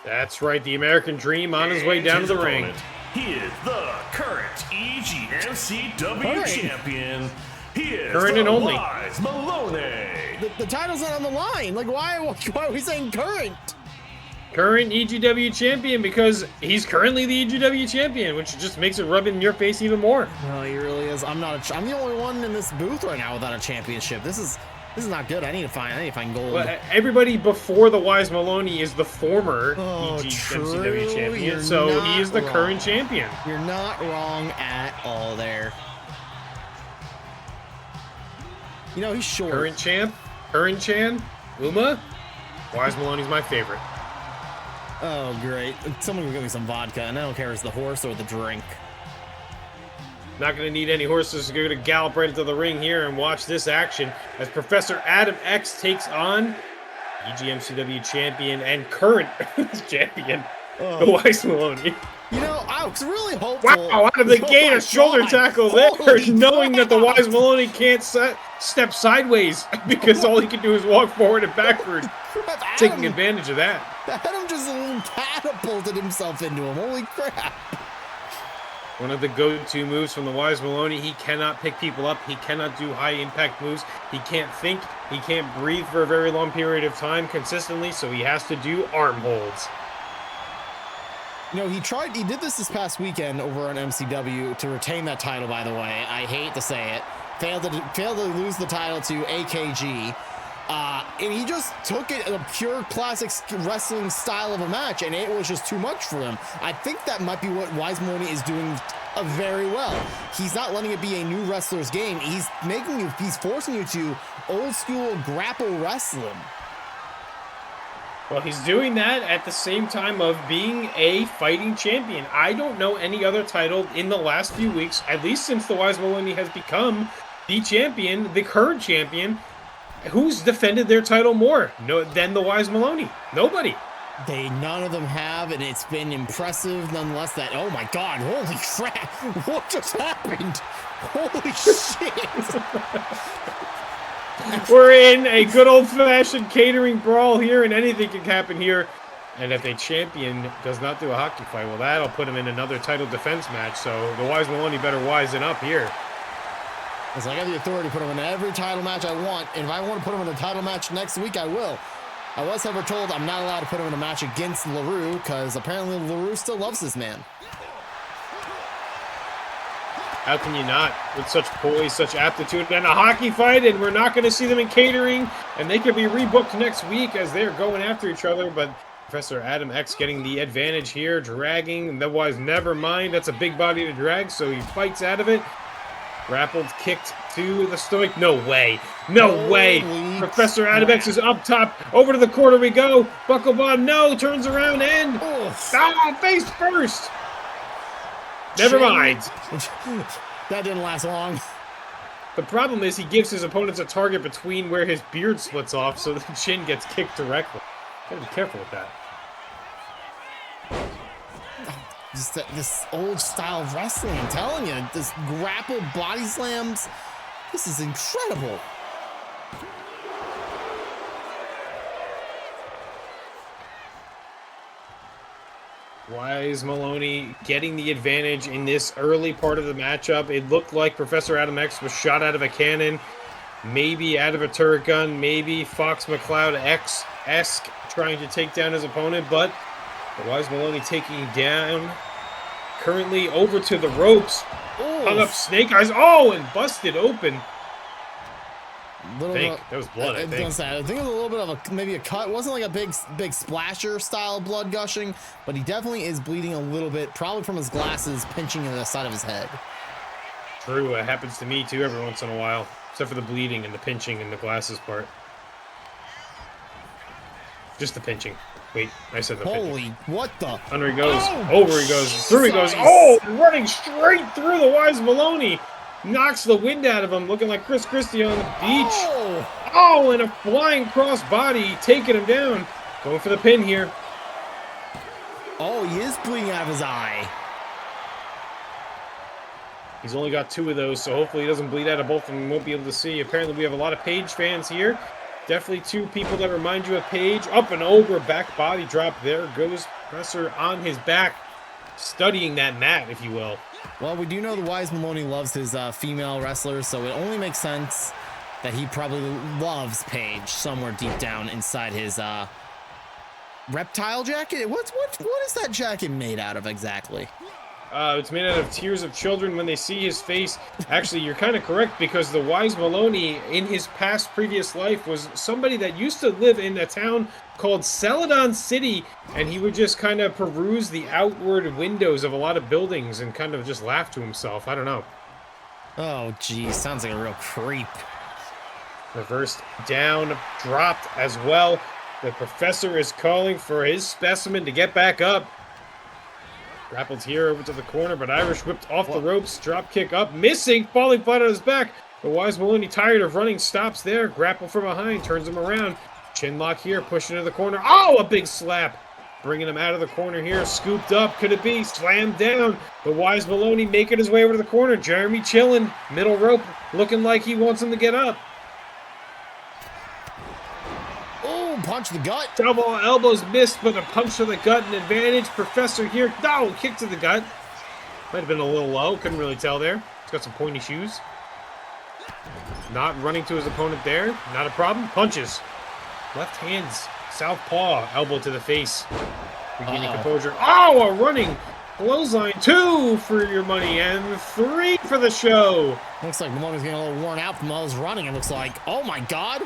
That's right, the American Dream on his way down to the ring. He is the current EGMCW champion. He is current and only. Wise Melone. The title's not on the line. Like, why are we saying current? Current EGW champion because he's currently the EGW champion, which just makes it rub in your face even more. No, he really is. I'm the only one in this booth right now without a championship. This is not good. I need to find gold. Well, everybody before the Wise Melone is the former EGMCW champion, so he is the current champion. You're not wrong at all there. You know, he's short. Current champ, current chan, Uma, Wise Malone's my favorite. Oh, great. Someone give me some vodka, and I don't care if it's the horse or the drink. Not going to need any horses. We're going to gallop right into the ring here and watch this action as Professor Adam X takes on EGMCW champion and current champion, the Wise Melone. You know, I was really hopeful. Wow, out of the gate, a shoulder tackle there, knowing that the Wise Melone can't step sideways because all he can do is walk forward and backward, taking advantage of that. Adam just catapulted himself into him. Holy crap. One of the go-to moves from the Wise Melone. He cannot pick people up. He cannot do high-impact moves. He can't think. He can't breathe for a very long period of time consistently, so he has to do arm holds. You know, he did this past weekend over on MCW to retain that title, by the way. I hate to say it. Failed to lose the title to AKG. And he just took it in a pure classic wrestling style of a match, and it was just too much for him. I think that might be what Wise Melone is doing very well. He's not letting it be a new wrestler's game. He's forcing you to old school grapple wrestling. Well, he's doing that at the same time of being a fighting champion. I don't know any other title in the last few weeks, at least since the Wise Melone has become the champion, the current champion, who's defended their title more than the Wise Melone? Nobody. None of them have, and it's been impressive nonetheless. That, oh my God, holy crap, what just happened? Holy shit. We're in a good old-fashioned catering brawl here, and anything can happen here. And if a champion does not do a hockey fight, well, that'll put him in another title defense match. So the Wise Melone better wisen up here. Because I got the authority to put him in every title match I want, and if I want to put him in a title match next week, I will. I was ever told I'm not allowed to put him in a match against LaRue, because apparently LaRue still loves this man. How can you not? With such poise, such aptitude, and a hockey fight, and we're not going to see them in catering, and they could be rebooked next week as they're going after each other, but Professor Adam X getting the advantage here, dragging, otherwise never mind, that's a big body to drag, so he fights out of it. Grappled, kicked to the stomach. No way. No way. Professor Adam X is up top. Over to the corner we go. Buckle bomb. No. Turns around and... Oh, face first. Never mind. That didn't last long. The problem is he gives his opponents a target between where his beard splits off, so the chin gets kicked directly. Gotta be careful with that. Just this old style of wrestling, I'm telling you. This grapple body slams. This is incredible. Wise Melone getting the advantage in this early part of the matchup. It looked like Professor Adam X was shot out of a cannon, maybe out of a turret gun, maybe Fox McCloud X-esque trying to take down his opponent, but the Wise Melone taking down, currently over to the ropes, hung up Snake Eyes, and busted open. Little bit, That was blood, I think. I think it was a little bit of maybe a cut. It wasn't like a big splasher style blood gushing, but he definitely is bleeding a little bit, probably from his glasses pinching in the side of his head. True, it happens to me too every once in a while, except for the bleeding and the pinching and the glasses part. Just the pinching. Wait, I said the pinching. Holy, what the? Under he goes, Oh, over he goes, through he goes. Oh, running straight through the Wise Melone. Knocks the wind out of him, looking like Chris Christie on the beach. Oh, and a flying cross body, taking him down. Going for the pin here. Oh, he is bleeding out of his eye. He's only got 2 of those, so hopefully he doesn't bleed out of both of them. Won't be able to see. Apparently we have a lot of Paige fans here. Definitely 2 people that remind you of Paige. Up and over, back body drop. There goes Professor on his back, studying that mat, if you will. Well, we do know the Wise Melone loves his female wrestlers, so it only makes sense that he probably loves Paige somewhere deep down inside his reptile jacket. What is that jacket made out of exactly? It's made out of tears of children when they see his face. Actually, you're kind of correct, because the Wise Melone in his previous life was somebody that used to live in a town called Celadon City, and he would just kind of peruse the outward windows of a lot of buildings and kind of just laugh to himself. I don't know. Oh, geez, sounds like a real creep. Reversed down, dropped as well. The Professor is calling for his specimen to get back up. Grappled here over to the corner, but Irish whipped off the ropes. Drop kick up, missing, falling flat on his back. The Wise Melone, tired of running, stops there. Grapple from behind, turns him around. Chin lock here, pushing to the corner. Oh, a big slap. Bringing him out of the corner here. Scooped up, could it be? Slammed down. The Wise Melone making his way over to the corner. Jeremy chilling, middle rope, looking like he wants him to get up. Punch to the gut. Double elbows missed, but a punch to the gut, an advantage. Professor here. No, kick to the gut. Might have been a little low. Couldn't really tell there. He's got some pointy shoes. Not running to his opponent there. Not a problem. Punches. Left hands. Southpaw. Elbow to the face. Regaining composure. Oh, a running clothesline. 2 for your money and 3 for the show. Looks like Malone's getting a little worn out from all his running. It looks like. Oh, my God.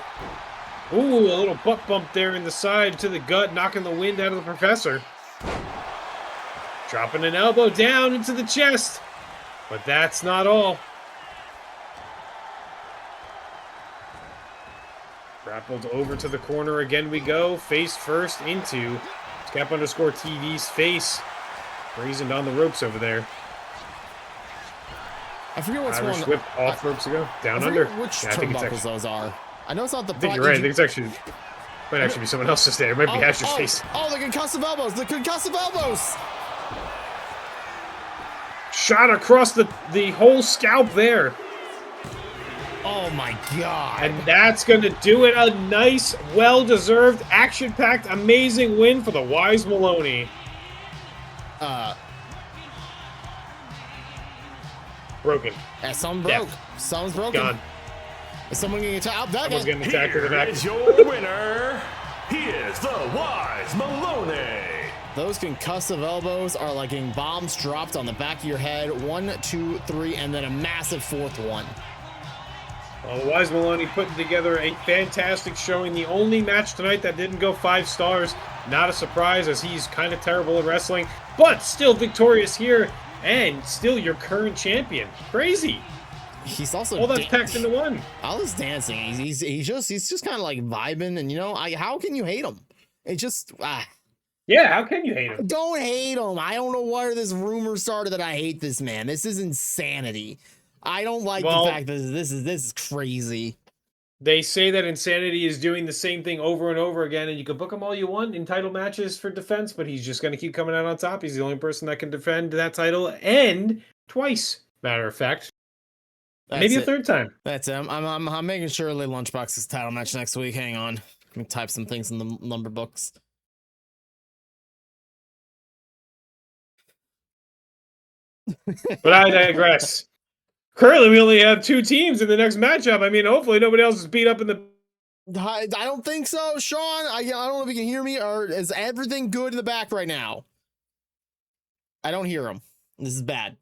Ooh, a little butt bump there in the side to the gut, knocking the wind out of the Professor. Dropping an elbow down into the chest. But that's not all. Grappled over to the corner. Again we go. Face first into Scap_TV's face. Brazened on the ropes over there. I forget what's Irish one. whip off ropes ago. Down I under. which Yeah, I think it's turnbuckles those are. I know it's not the. I think you're right. I think it's actually might actually be someone else's there. It might be Asher's face. Oh, the concussive elbows! The concussive elbows! Shot across the whole scalp there. Oh my God! And that's going to do it. A nice, well-deserved, action-packed, amazing win for the Wise Melone. Broken. Some broke. Some's broken. Gone. Is someone getting attacked? Someone's getting attacked in the back. Here is your winner. He is the Wise Melone. Those concussive elbows are like getting bombs dropped on the back of your head. 1, 2, 3, and then a massive 4th one. Well, Wise Melone putting together a fantastic showing. The only match tonight that didn't go 5 stars. Not a surprise, as he's kind of terrible at wrestling, but still victorious here, and still your current champion. Crazy. He's also all that's packed into one. All this dancing, he's just kind of like vibing, and how can you hate him? It just yeah, how can you hate him? Don't hate him. I don't know where this rumor started that I hate this man. This is insanity. I don't like the fact that this is crazy. They say that Insanity is doing the same thing over and over again, and you can book him all you want in title matches for defense, but he's just going to keep coming out on top. He's the only person that can defend that title, and twice, matter of fact. Maybe a 3rd time. That's it. I'm making sure Lee Lunchbox's title match next week. Hang on. Let me type some things in the number books. But I digress. Currently, we only have 2 teams in the next matchup. I mean, hopefully nobody else is beat up in the... I don't think so, Sean. I don't know if you can hear me, or is everything good in the back right now? I don't hear him. This is bad.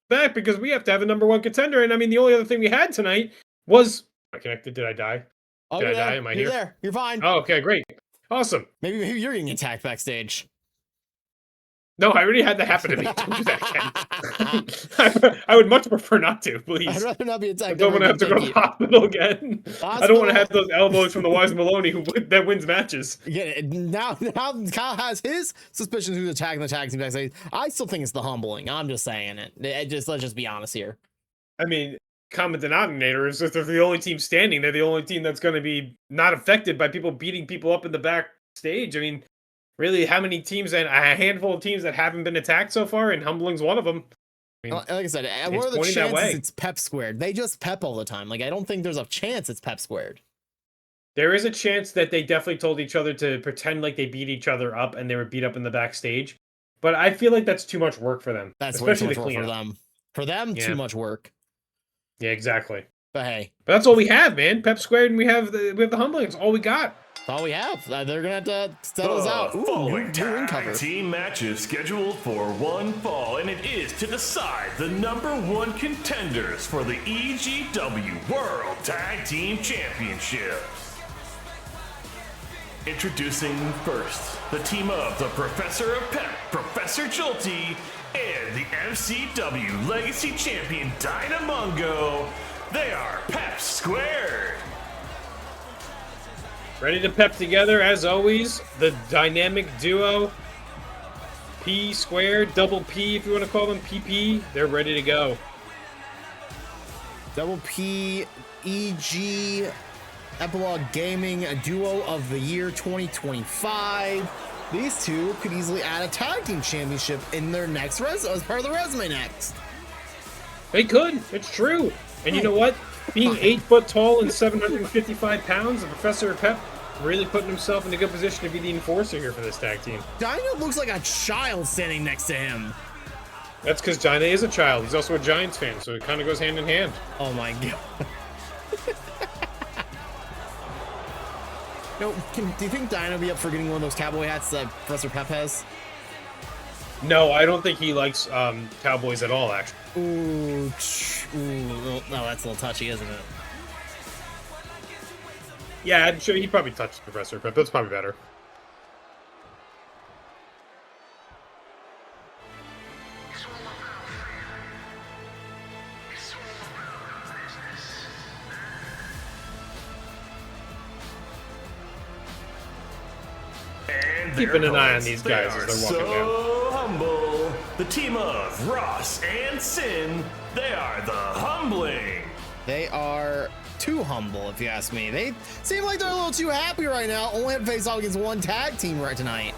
Back, because we have to have a #1 contender, and I mean, the only other thing we had tonight was I connected. Did I die? Oh, Did I you're die? there. Am I You're here? there. You're fine. Oh, okay, great. Awesome. Maybe you're getting attacked backstage. No, I already had that happen to me. Don't do that again. I would much prefer not to, please. I'd rather not be I attacked. don't want to have to go to the hospital again. I don't want to have those elbows from the Wise Melone that wins matches. Yeah, now Kyle has his suspicions who's attacking the tag team backstage. I still think it's the humbling. I'm just saying it. Let's just be honest here. I mean, common denominator is if they're the only team standing, they're the only team that's going to be not affected by people beating people up in the backstage. I mean, really, how many teams and a handful of teams that haven't been attacked so far, and humbling's one of them. I mean, Like I said, what are the pointing that way. chances it's PepSquared? They just pep all the time. Like, I don't think there's a chance it's PepSquared. There is a chance that they definitely told each other to pretend like they beat each other up and they were beat up in the backstage. But I feel like that's too much work for them. That's way too especially much the work for cleanup. them. For them, Yeah. too much work. Yeah, exactly. But hey, But that's all we have, man. PepSquared, and we have the humbling. It's all we got. that's all we have. They're gonna have to settle us out. Ooh, Following new ring cover. tag team match is scheduled for one fall, and it is to decide the #1 contenders for the EGW World Tag Team Championships. Introducing first, the team of the Professor of Pep, Professor Jolty, and the MCW Legacy Champion Dynamungo. They are PepSquared. Ready to pep together, as always. The dynamic duo. P squared, double P, if you want to call them PP. They're ready to go. Double P, EG, Epilogue Gaming, a duo of the year 2025. These two could easily add a tag team championship in their next as part of the resume next. They could. It's true. And you know what? Being 8 foot tall and 755 pounds, the Professor of Pep really putting himself in a good position to be the enforcer here for this tag team. Dino looks like a child standing next to him. That's because Jana is a child. He's also a Giants fan, so it kind of goes hand in hand. Oh my god. No, do you think Dino will be up for getting one of those cowboy hats that Professor Pep has? No, I don't think he likes Cowboys at all, actually. Ooh, no, that's a little touchy, isn't it? Yeah, I'm sure he probably touched Professor Pep. That's probably better. And Keeping their an eye on hosts, these guys as they're walking so humble. The team of Ross and Sin, they are the Humbling. They are too humble, if you ask me. They seem like they're a little too happy right now. Only have to face off against one tag team right tonight.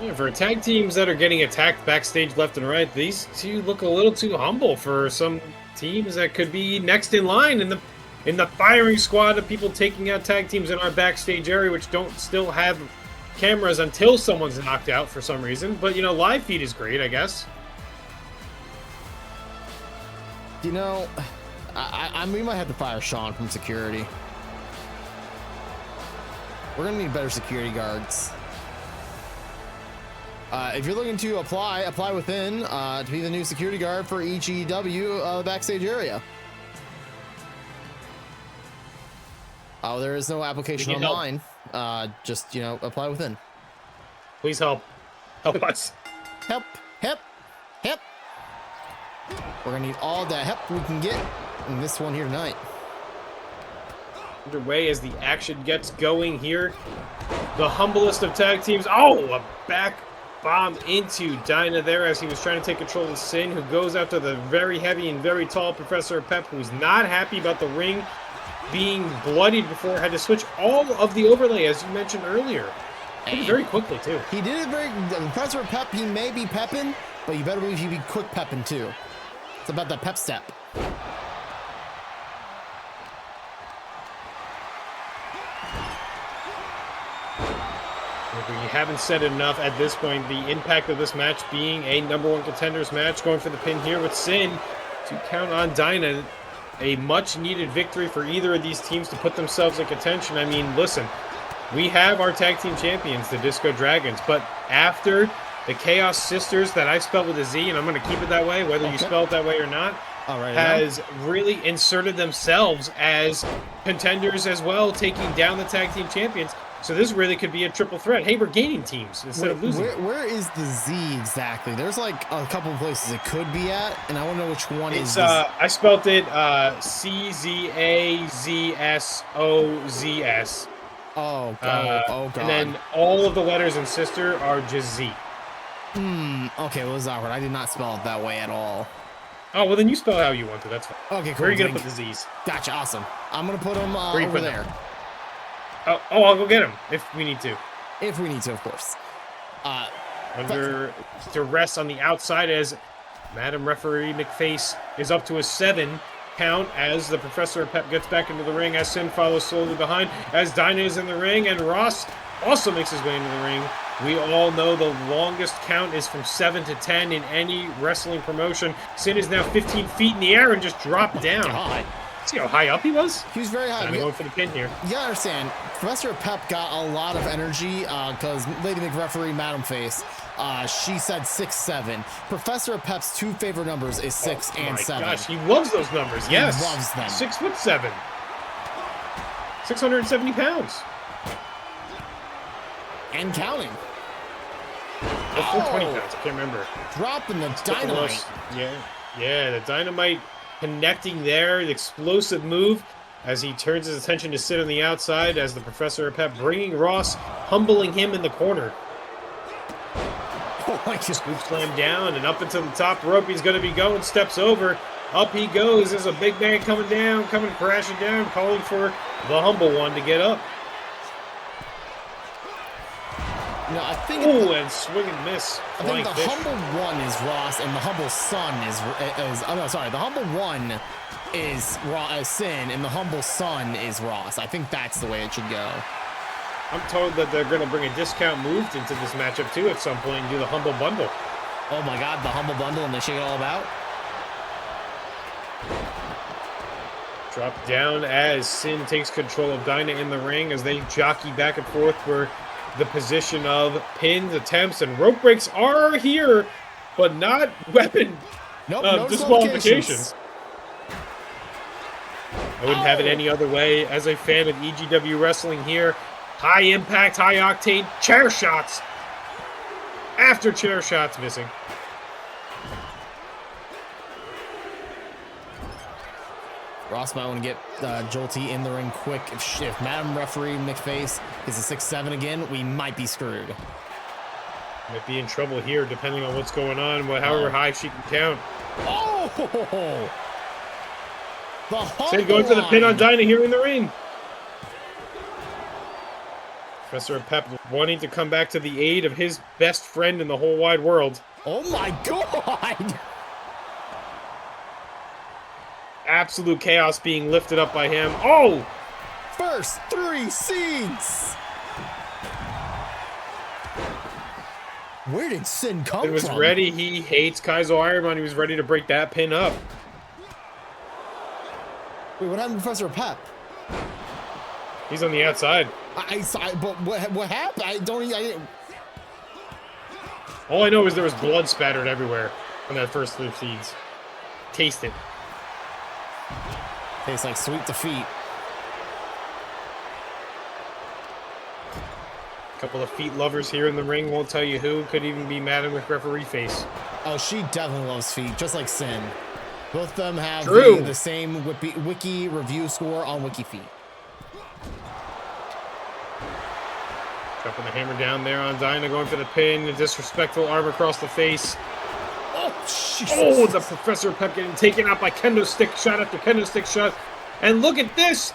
Yeah, for tag teams that are getting attacked backstage left and right, these two look a little too humble for some teams that could be next in line in the firing squad of people taking out tag teams in our backstage area, which don't still have cameras until someone's knocked out for some reason. But you know, live feed is great, I guess. You know, we might have to fire Sean from security. We're gonna need better security guards. If you're looking to apply within to be the new security guard for EGW backstage area. Oh, there is no application online. Just, you know, apply within. Please help. Help us. Help. We're gonna need all the help we can get in this one here tonight. Underway as the action gets going here. The humblest of tag teams. Oh, a back bomb into Dyna there as he was trying to take control of Sin, who goes after the very heavy and very tall Professor Pep, who's not happy about the ring being bloodied before. Had to switch all of the overlay, as you mentioned earlier. Very quickly, too. He did it very... Professor Pep, he may be pepping, but you better believe he'd be quick pepping, too. It's about that pep step. If we haven't said it enough at this point, the impact of this match being a #1 contenders match, going for the pin here with Sin to count on Dyna. A much-needed victory for either of these teams to put themselves in contention. I mean, listen, we have our tag team champions, the Disco Dragons, but after the Chaos Sisters that I spelled with a Z, and I'm going to keep it that way, whether you spell it that way or not, has really inserted themselves as contenders as well, taking down the tag team champions. So this really could be a triple threat. Hey, we're gaining teams instead of losing. Where is the Z exactly? There's like a couple of places it could be at, and I want to know which one It's, is. I spelled it CZAZSOZS. Oh God. And then all of the letters in sister are just Z. Okay, well, it was awkward. I did not spell it that way at all. Oh, well, then you spell it how you want to. That's fine. Okay, cool. Where are you going to put the Z's? Gotcha, awesome. I'm going to put them over there. Oh, I'll go get them if we need to. If we need to, of course. Under duress on the outside as Madam Referee McFace is up to a 7 count as the Professor Pep gets back into the ring, as Sin follows slowly behind, as Dinah is in the ring, and Ross also makes his way into the ring. We all know the longest count is from 7 to 10 in any wrestling promotion. Sin is now 15 feet in the air and just dropped down. God. See how high up he was? He was very high. I'm going for the pin here. You gotta understand, Professor Pep got a lot of energy because Lady McReferee, Madam Face, she said 6'7". Professor Pep's 2 favorite numbers is 6 and 7. Gosh, he loves those numbers. Yes. He loves them. 6'7". 670 pounds. And counting. Or 420 pounds, I can't remember. Dropping the dynamite. Yeah, the dynamite connecting there, the explosive move as he turns his attention to sit on the outside as the Professor of Pep bringing Ross, humbling him in the corner. Oh my God. Scoop slam down and up into the top rope. He's going to be going, steps over. Up he goes. There's a big man coming down, coming crashing down, calling for the humble one to get up. No, I think. Oh, and swing and miss. I think the humble one is Ross, and the humble son is. Oh no, sorry. The humble one is Sin, and the humble son is Ross. I think that's the way it should go. I'm told that they're going to bring a discount move into this matchup too at some point and do the humble bundle. Oh my God, the humble bundle, and they shake it all about. Drop down as Sin takes control of Dinah in the ring as they jockey back and forth for the position of pins, attempts, and rope breaks are here, but not weapon no disqualifications. I wouldn't have it any other way. As a fan of EGW wrestling here, high impact, high octane, chair shots. After chair shots missing. Ross might want to get Jolty in the ring quick. If Madam Referee McFace is a 6'7" again, we might be screwed. Might be in trouble here, depending on what's going on, however high she can count. Oh! The humble Say going for the pin on Dinah here in the ring. Professor Pep wanting to come back to the aid of his best friend in the whole wide world. Oh my God! Absolute chaos being lifted up by him. Oh! First 3 seeds! Where did Sin come from? He was ready. He hates Kaizo Ironman. He was ready to break that pin up. Wait, what happened to Professor Pep? He's on the outside. But what happened? I didn't... All I know is there was blood spattered everywhere on that first 3 seeds. Taste it. Tastes like sweet defeat. Couple of feet lovers here in the ring. Won't tell you who. Could even be Madam with referee face. Oh, she definitely loves feet, just like Sin. Both of them have the same wiki review score on WikiFeet. Dropping the hammer down there on Dinah, going for the pin. A disrespectful arm across the face. Oh, Jesus. Oh, the Professor Pep getting taken out by kendo stick shot after kendo stick shot. And look at this.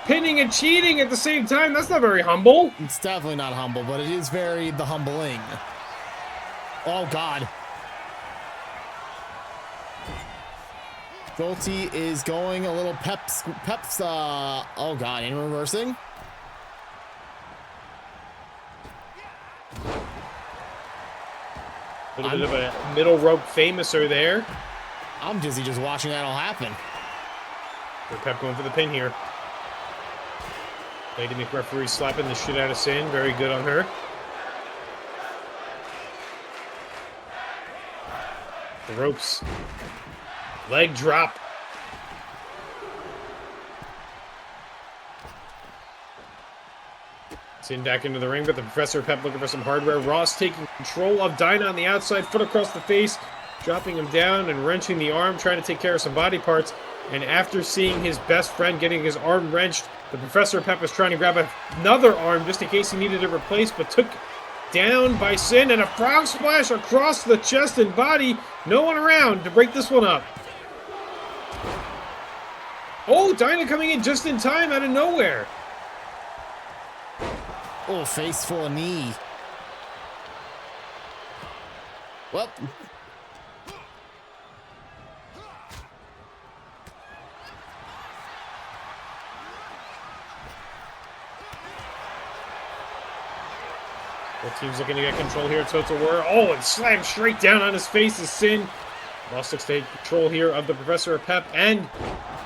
Pinning and cheating at the same time. That's not very humble. It's definitely not humble, but it is very the humbling. Oh, God. Jolty is going a little peps, oh, God, in reversing. A little bit of a middle rope famouser there. I'm dizzy just watching that all happen. Pep going for the pin here. Lady McReferee slapping the shit out of Sin. Very good on her. The ropes. Leg drop. Sin back into the ring, but the Professor Pep looking for some hardware. Ross taking control of Dinah on the outside, foot across the face, dropping him down and wrenching the arm, trying to take care of some body parts. And after seeing his best friend getting his arm wrenched, the Professor Pep was trying to grab another arm just in case he needed it replaced, but took down by Sin, and a frog splash across the chest and body. No one around to break this one up. Oh, Dinah coming in just in time out of nowhere. Oh, face full of knee. Well. Both teams looking to get control here. Total War. Oh, and slammed straight down on his face is Sin. Ross looks to take control here of the Professor of Pep, and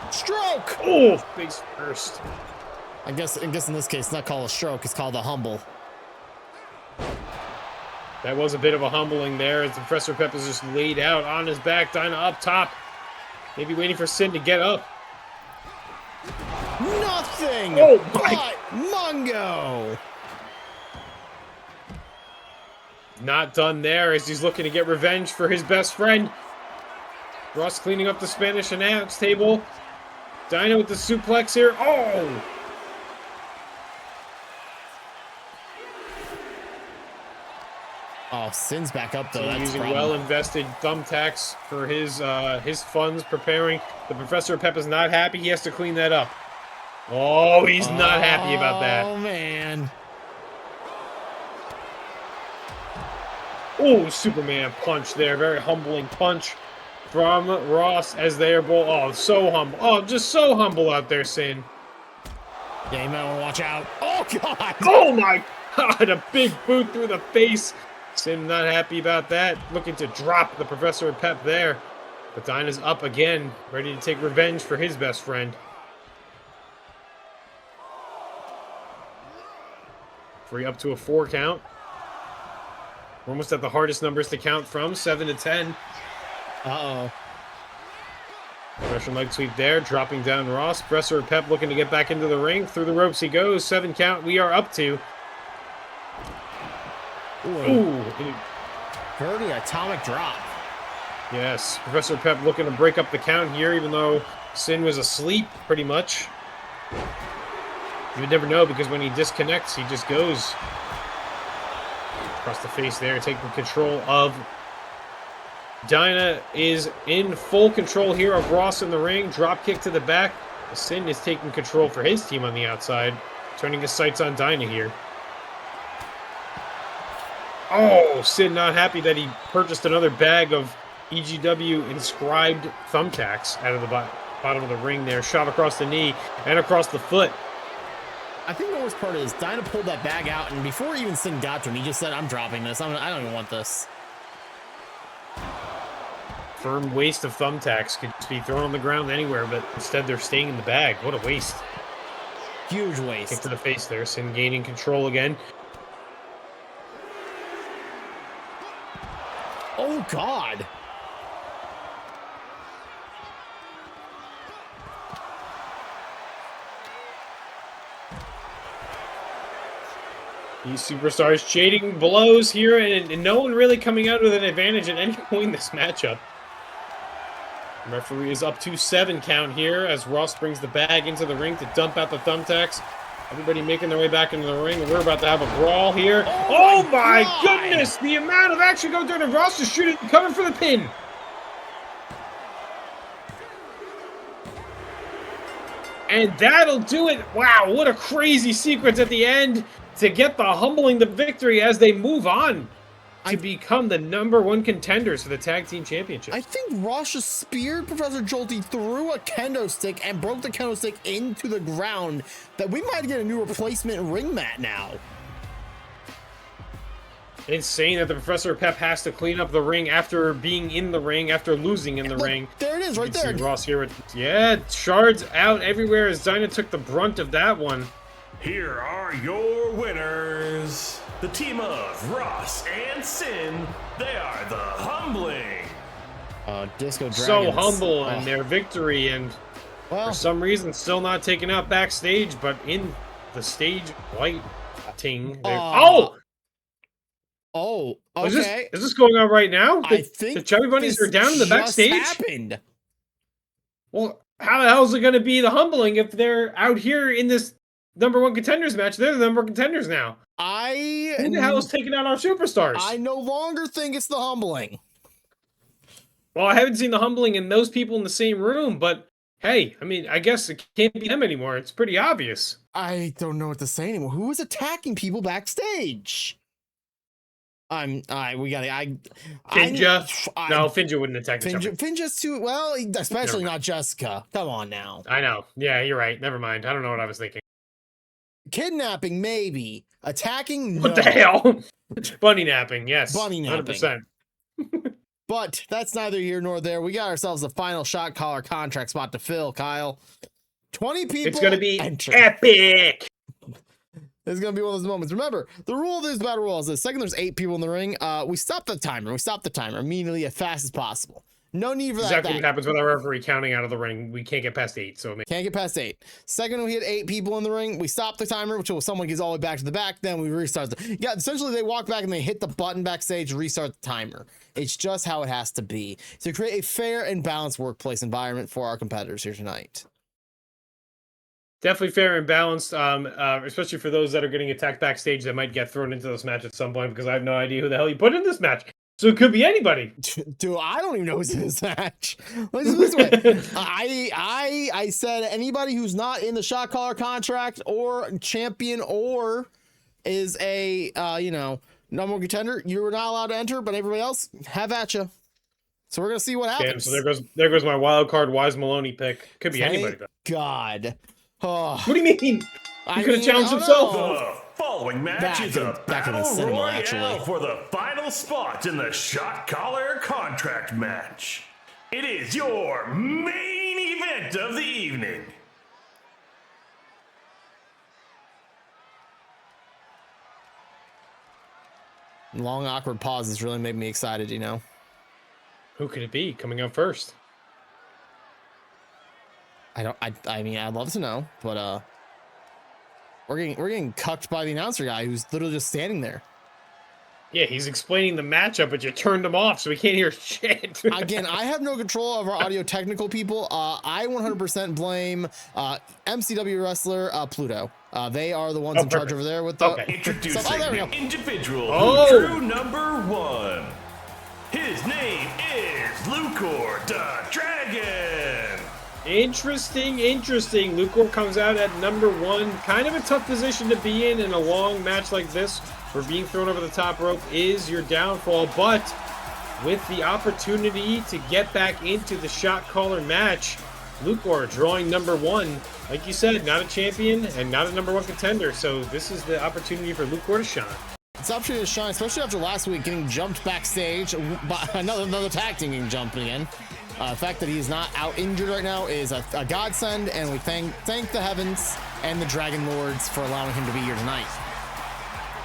Stroke! Oh, face first. I guess in this case, it's not called a stroke, it's called a humble. That was a bit of a humbling there as the Professor Pep is just laid out on his back. Dinah up top. Maybe waiting for Sin to get up. Nothing! Oh, my. But Mungo! Not done there as he's looking to get revenge for his best friend. Ross cleaning up the Spanish announce table. Dinah with the suplex here. Oh! Oh, Sin's back up though. That's using well-invested thumbtacks for his funds, preparing. The Professor Pep is not happy. He has to clean that up. Oh, he's not happy about that. Oh, man. Oh, Superman punch there. Very humbling punch from Ross as they are both. Oh, so humble. Oh, just so humble out there, Sin. Yeah, you might want to watch out. Oh, God. Oh, my God. A big boot through the face. Sin not happy about that. Looking to drop the Professor Pep there. But Dinah's up again, ready to take revenge for his best friend. Free up to a 4 count. We're almost at the hardest numbers to count from, 7 to 10. Uh-oh. Russian leg sweep there, dropping down Ross. Professor Pep looking to get back into the ring. Through the ropes he goes. 7 count we are up to. Ooh. Dirty atomic drop. Yes, Professor Pep looking to break up the count here, even though Sin was asleep, pretty much. You would never know, because when he disconnects, he just goes across the face there, taking control of. Dinah is in full control here of Ross in the ring. Drop kick to the back. Sin is taking control for his team on the outside, turning his sights on Dinah here. Oh, Sid not happy that he purchased another bag of EGW inscribed thumbtacks out of the bottom of the ring there. Shot across the knee and across the foot. I think the worst part is Dinah pulled that bag out, and before even Sin got to him, he just said, I'm dropping this. I don't even want this. Firm waste of thumbtacks could just be thrown on the ground anywhere, but instead they're staying in the bag. What a waste. Huge waste. Kick to the face there. Sin gaining control again. Oh, God. These superstars trading blows here, and no one really coming out with an advantage at any point in this matchup. The referee is up to 7 count here as Ross brings the bag into the ring to dump out the thumbtacks. Everybody making their way back into the ring, and we're about to have a brawl here. Oh my goodness! The amount of action going through, and Ross is shooting, coming for the pin. And that'll do it. Wow, what a crazy sequence at the end to get the humbling the victory as they move on to become the #1 contenders for the Tag Team Championship. I think Ross just speared Professor Jolty through a kendo stick and broke the kendo stick into the ground, that we might get a new replacement ring mat now. Insane that the Professor Pep has to clean up the ring after being in the ring, after losing in the ring. There it is, right there. See Ross here with, yeah, shards out everywhere as Dinah took the brunt of that one. Here are your winners. The team of Ross and Sin. They are the Humbling Disco Dragons. So humble in their victory, and well, for some reason still not taken out backstage, but in the stage lighting. Oh, Is okay. this going on right now? I think the Chubby Bunnies are down in the backstage. Happened. Well, how the hell is it going to be the humbling if they're out here in this #1 contenders match? They're the #1 contenders now. Who the hell is taking out our superstars? I no longer think it's the humbling. Well, I haven't seen the humbling and those people in the same room, but hey, I mean, I guess it can't be them anymore. It's pretty obvious. I don't know what to say anymore. Who was attacking people backstage? Finja. No, No, Finja wouldn't attack the Chubby. Finja's too, well, especially not Jessica. Come on now. I know. Yeah, you're right. Never mind. I don't know what I was thinking. Kidnapping, maybe. Attacking, What the hell? Bunny napping, yes. Bunny napping. 100%. But that's neither here nor there. We got ourselves a final shot caller contract spot to fill, Kyle. 20 people. It's going to be enter. epic. It's going to be one of those moments. Remember, the rule of this battle royale is the second there's 8 people in the ring, we stop the timer. We stop the timer immediately as fast as possible. No need for that. Exactly what happens with our referee counting out of the ring. We can't get past 8. So can't get past 8. Second, we hit 8 people in the ring. We stop the timer until someone gets all the way back to the back. Then we restart yeah, essentially they walk back and they hit the button backstage, restart the timer. It's just how it has to be to create a fair and balanced workplace environment for our competitors here tonight. Definitely fair and balanced, especially for those that are getting attacked backstage that might get thrown into this match at some point, because I have no idea who the hell you put in this match. So it could be anybody. Dude, I don't even know who's in this match. Let's this way. I said anybody who's not in the shot caller contract or champion or is a #1 contender, you're not allowed to enter, but everybody else, have at you. So we're gonna see what happens. Damn, so there goes my wild card Wise Melone pick. Could be anybody though. God. Oh. What do you mean? He could have challenged himself. The following match is a battle royale for the final spot in the shot caller contract match. It is your main event of the evening. Long awkward pauses really made me excited, you know. Who could it be coming up first? I mean, I'd love to know, but we're getting cucked by the announcer guy who's literally just standing there. Yeah, he's explaining the matchup, but you turned him off, so we can't hear shit. Again, I have no control of our audio technical people. I 100% blame MCW wrestler Pluto. They are the ones in charge over there with the. Introducing the individual who drew #1. His name is Lucor the Dragon. Interesting. Lucor comes out at #1. Kind of a tough position to be in a long match like this, where being thrown over the top rope is your downfall. But with the opportunity to get back into the shot caller match, Lucor drawing #1. Like you said, not a champion and not a #1 contender. So this is the opportunity for Lucor to shine. It's an opportunity to shine, especially after last week getting jumped backstage by another tag team getting jumped again. The fact that he's not out injured right now is a godsend, and we thank the heavens and the Dragon Lords for allowing him to be here tonight.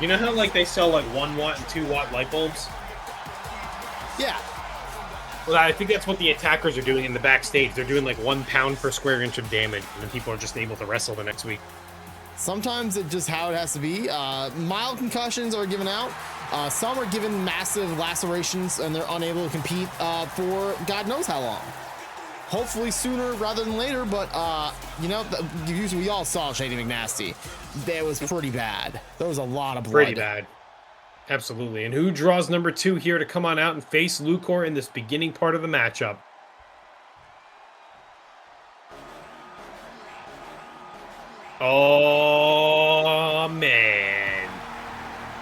You know how like they sell like 1 watt and 2 watt light bulbs? Yeah. Well, I think that's what the attackers are doing in the backstage. They're doing like 1 pound per square inch of damage, and then people are just able to wrestle the next week. Sometimes it's just how it has to be. Mild concussions are given out. Some are given massive lacerations and they're unable to compete for God knows how long. Hopefully sooner rather than later, but we all saw Shady McNasty. That was pretty bad. There was a lot of blood. Pretty bad. Absolutely. And who draws #2 here to come on out and face Lucor in this beginning part of the matchup? Oh, man.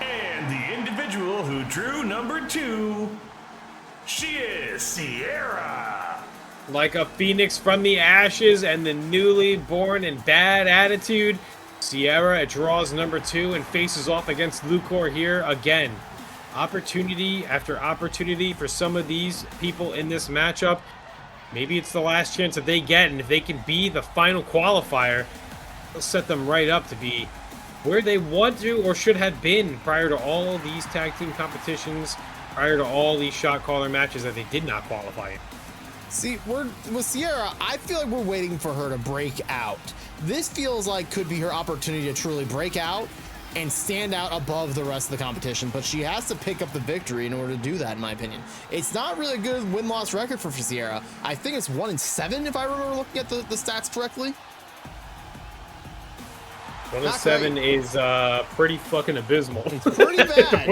And the individual who drew #2, she is Sierra. Like a phoenix from the ashes and the newly born and bad attitude, Sierra draws #2 and faces off against Lucor here again. Opportunity after opportunity for some of these people in this matchup. Maybe it's the last chance that they get, and if they can be the final qualifier, it'll set them right up to be where they want to or should have been prior to all these tag team competitions, prior to all these shot caller matches that they did not qualify in. See, with Sierra, I feel like we're waiting for her to break out. This feels like could be her opportunity to truly break out and stand out above the rest of the competition, but she has to pick up the victory in order to do that, in my opinion. It's not really a good win-loss record for Sierra. I think it's 1-7, if I remember looking at the stats correctly. 1-7 is pretty fucking abysmal. It's pretty bad. To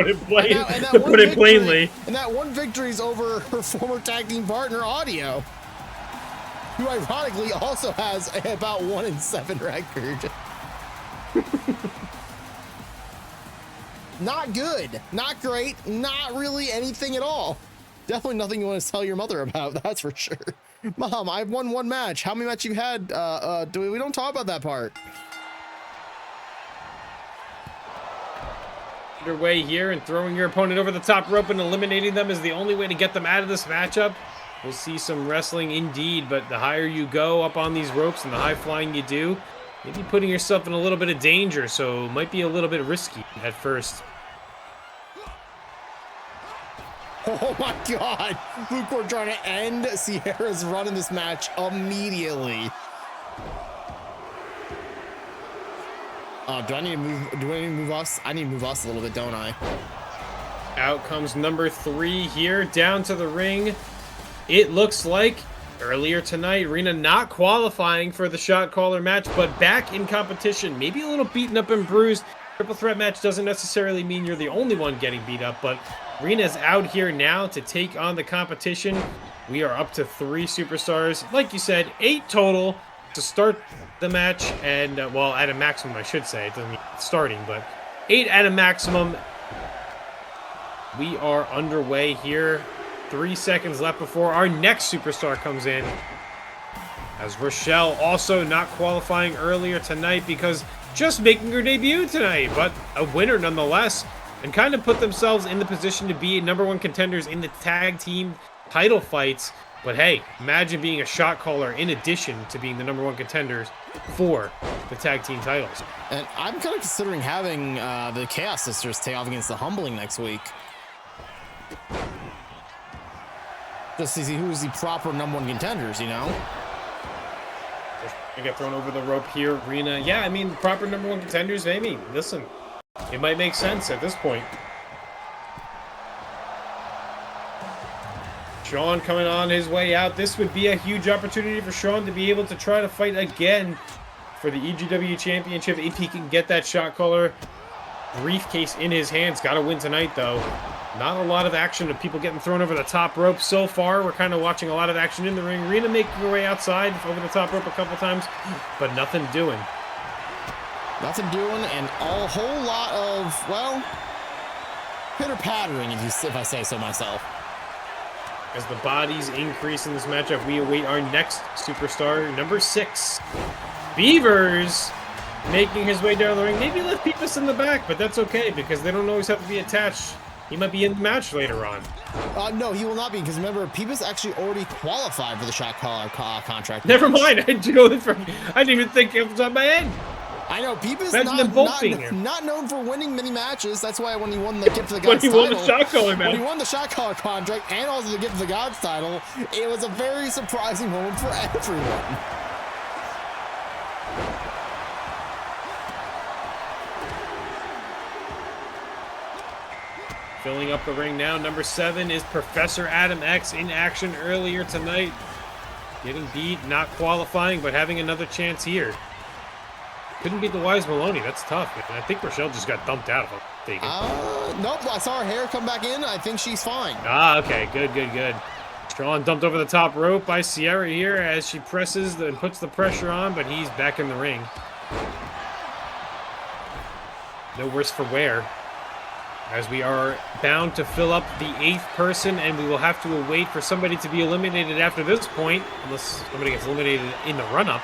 put it And plainly. And that one victory is over her former tag team partner, Audio, who ironically also has about 1-7 record. Not good, not great, not really anything at all. Definitely nothing you want to tell your mother about, that's for sure. Mom, I've won one match. How many matches you had? We don't talk about that part. Underway here, and throwing your opponent over the top rope and eliminating them is the only way to get them out of this matchup. We'll see some wrestling indeed, but the higher you go up on these ropes and the high flying you do, maybe putting yourself in a little bit of danger, so it might be a little bit risky at first. Oh my God, Luke, we're trying to end Sierra's run in this match immediately. Do I need to move us? I need to move us a little bit, don't I? Out comes number 3 here, down to the ring. It looks like earlier tonight, Rina not qualifying for the shot caller match, but back in competition, maybe a little beaten up and bruised. Triple threat match doesn't necessarily mean you're the only one getting beat up, but Rina's out here now to take on the competition. We are up to 3 superstars. Like you said, 8 total to start the match, and well, at a maximum, I should say. It doesn't mean starting, but 8 at a maximum. We are underway here. 3 seconds left before our next superstar comes in. As Rochelle also not qualifying earlier tonight because just making her debut tonight, but a winner nonetheless, and kind of put themselves in the position to be #1 contenders in the tag team title fights. But hey, imagine being a shot caller in addition to being the #1 contenders for the tag team titles. And I'm kind of considering having the Chaos Sisters take off against the Humbling next week. Just to see who's the proper #1 contenders, you know? I get thrown over the rope here, Rina. Yeah, I mean, proper #1 contenders, maybe. Listen, it might make sense at this point. Sean coming on his way out. This would be a huge opportunity for Sean to be able to try to fight again for the EGW Championship if he can get that shot caller briefcase in his hands. Got to win tonight, though. Not a lot of action of people getting thrown over the top rope so far. We're kind of watching a lot of action in the ring. Rina making her way outside over the top rope a couple times, but nothing doing. Nothing doing, and a whole lot of, well, pitter-pattering, if I say so myself. As the bodies increase in this matchup, we await our next superstar, number 6. Beavers making his way down the ring. Maybe left Peepus in the back, but that's okay because they don't always have to be attached. He might be in the match later on. No, he will not be, because remember, Peepus actually already qualified for the shot caller contract. Never mind. I didn't even think it was on my head. I know, Peepus not known for winning many matches. That's why when he won the Gift of the Gods title, when he won the shot caller match, when he won the shot caller contract and also the Gift of the Gods title, it was a very surprising moment for everyone. Filling up the ring now, number 7 is Professor Adam X in action earlier tonight. Getting beat, not qualifying, but having another chance here. Couldn't beat the Wise Melone. That's tough, man. I think Rochelle just got dumped out, if I'm mistaken. Nope. I saw her hair come back in. I think she's fine. Okay. Good. Sean dumped over the top rope by Sierra here as she presses and puts the pressure on, but he's back in the ring. No worse for wear. As we are bound to fill up the 8th person, and we will have to wait for somebody to be eliminated after this point, unless somebody gets eliminated in the run-up.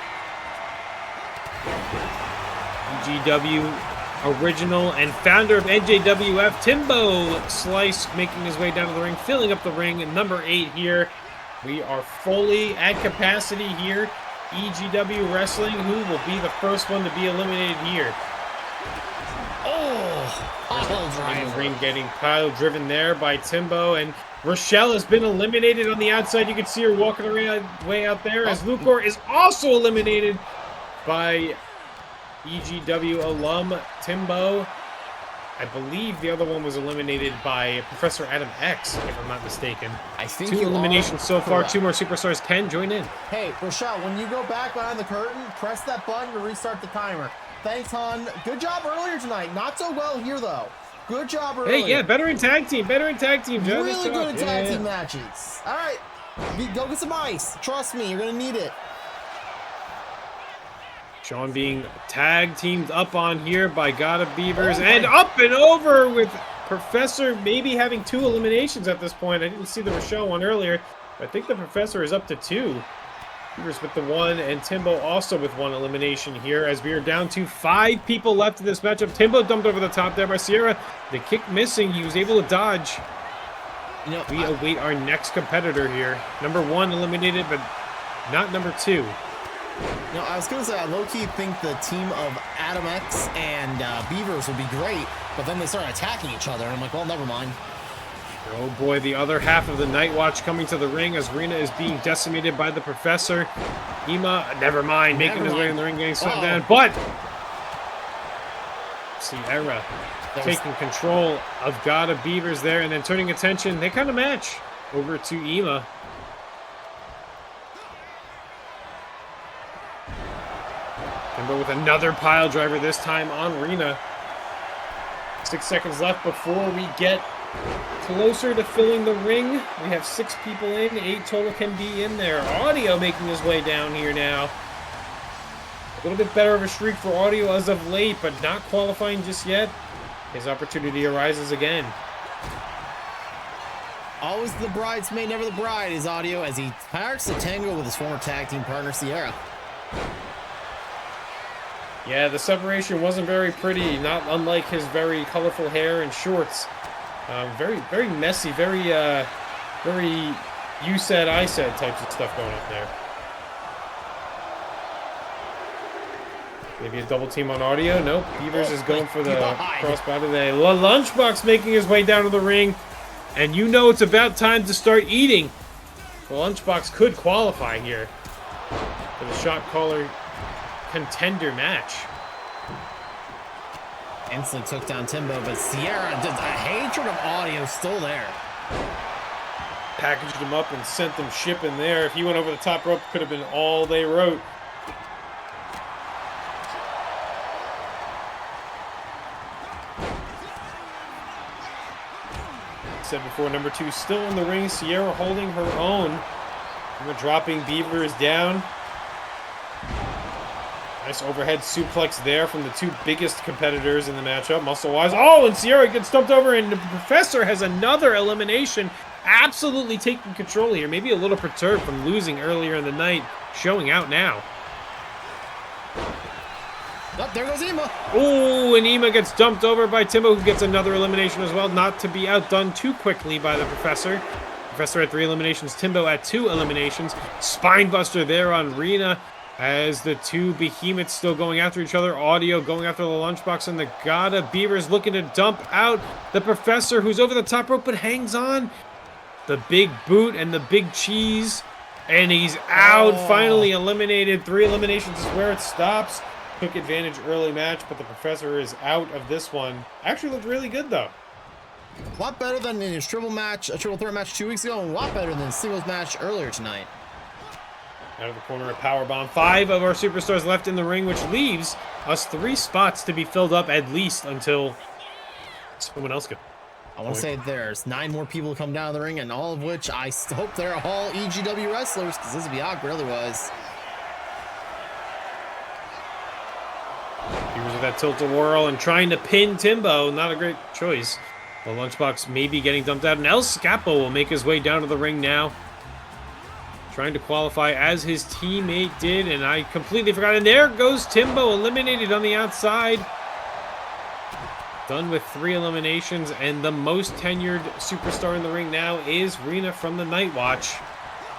EGW original and founder of NJWF, Timbo Slice, making his way down to the ring, filling up the ring. Number 8 here. We are fully at capacity here. EGW Wrestling, who will be the first one to be eliminated here? Pile driver. Ring getting pile driven there by Timbo, and Rochelle has been eliminated on the outside. You can see her walking around way out there as Lucor is also eliminated by EGW alum Timbo. I believe the other one was eliminated by Professor Adam X, if I'm not mistaken. I think 2 eliminations so far. 2 more superstars can join in. Hey, Rochelle, when you go back behind the curtain, press that button to restart the timer. Thanks, hon. Good job earlier tonight. Not so well here, though. Good job earlier. Hey, yeah, better in tag team. Better in tag team, Joe. Really good in tag team matches. All right, go get some ice. Trust me, you're going to need it. Sean being tag teamed up on here by Gotta Beavers and up and over with Professor maybe having 2 eliminations at this point. I didn't see the Rochelle one earlier. I think the Professor is up to 2. Beavers with the 1 and Timbo also with 1 elimination here as we are down to 5 people left in this matchup. Timbo dumped over the top there by Sierra. The kick missing. He was able to dodge. You know, we await our next competitor here. Number 1 eliminated, but not number 2. No, I was going to say, I low-key think the team of Adam X and Beavers would be great, but then they started attacking each other, and I'm like, well, never mind. Oh boy, the other half of the Night Watch coming to the ring as Rina is being decimated by the Professor. Ema, never mind, making his way in the ring, getting slammed down, but Sierra taking control of Gotta Beavers there and then turning attention. They kind of match over to Ema. Timbo with another pile driver, this time on Rina. 6 seconds left before we get closer to filling the ring. We have 6 people in, 8 total can be in there. Audio making his way down here now. A little bit better of a streak for Audio as of late, but not qualifying just yet. His opportunity arises again. Always the bridesmaid, never the bride is Audio as he starts to tango with his former tag team partner, Sierra. Yeah, the separation wasn't very pretty, not unlike his very colorful hair and shorts. Very, very messy, very you said, I said types of stuff going on there. Maybe a double team on Audio. Nope. Beavers is going for the crossbody today. Lunchbox making his way down to the ring. And you know it's about time to start eating. The Lunchbox could qualify here for the Shot Caller Contender match. Instantly took down Timbo, but Sierra, the hatred of Audio still there. Packaged him up and sent them shipping there. If he went over the top rope, could have been all they wrote. Said before, number 2 still in the ring. Sierra holding her own. And we're dropping Beavers down. Nice overhead suplex there from the 2 biggest competitors in the matchup, muscle-wise. Oh, and Sierra gets stumped over, and the Professor has another elimination. Absolutely taking control here. Maybe a little perturbed from losing earlier in the night. Showing out now. Oh, there goes Ema. Oh, and Ema gets dumped over by Timbo, who gets another elimination as well. Not to be outdone too quickly by the Professor. Professor at 3 eliminations. Timbo at 2 eliminations. Spinebuster there on Rina. As the 2 behemoths still going after each other. Audio going after the Lunchbox and the Gotta Beavers looking to dump out the Professor, who's over the top rope but hangs on. The big boot and the big cheese. And he's out. Finally eliminated. 3 eliminations is where it stops. Took advantage early match, but the Professor is out of this one. Actually looked really good though. A lot better than in his triple threat match 2 weeks ago, and a lot better than his singles match earlier tonight. Out of the corner, a powerbomb. 5 of our superstars left in the ring, which leaves us 3 spots to be filled up at least until someone else goes. I want to say there's 9 more people to come down the ring, and all of which I hope they're all EGW wrestlers, because this would be awkward otherwise. Beavers with that tilt-a-whirl and trying to pin Timbo. Not a great choice. The Lunchbox may be getting dumped out, and El Scapo will make his way down to the ring now. Trying to qualify as his teammate did, and I completely forgot. And there goes Timbo, eliminated on the outside. Done with 3 eliminations, and the most tenured superstar in the ring now is Rina from the Night Watch.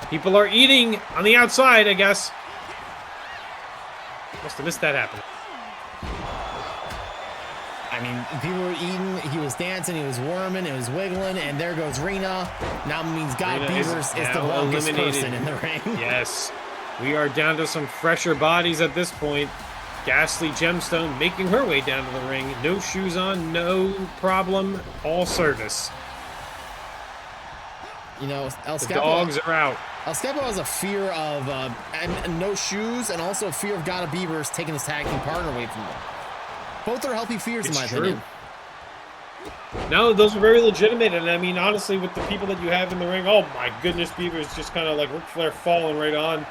People are eating on the outside, I guess. Must have missed that happening. I mean, people were eating, he was dancing, he was worming, it was wiggling, and there goes Rina. Now means God Rina Beavers is the longest person in the ring. Yes. We are down to some fresher bodies at this point. Ghastly Gemstone making her way down to the ring. No shoes on, no problem, all service. You know, The dogs are out. El Scapo has a fear of and no shoes, and also a fear of God Beavers taking his tag team partner away from him. Both are healthy fears, in my opinion. No, those are very legitimate, and I mean, honestly, with the people that you have in the ring, oh my goodness, Beavers just kind of like Ric Flair falling right on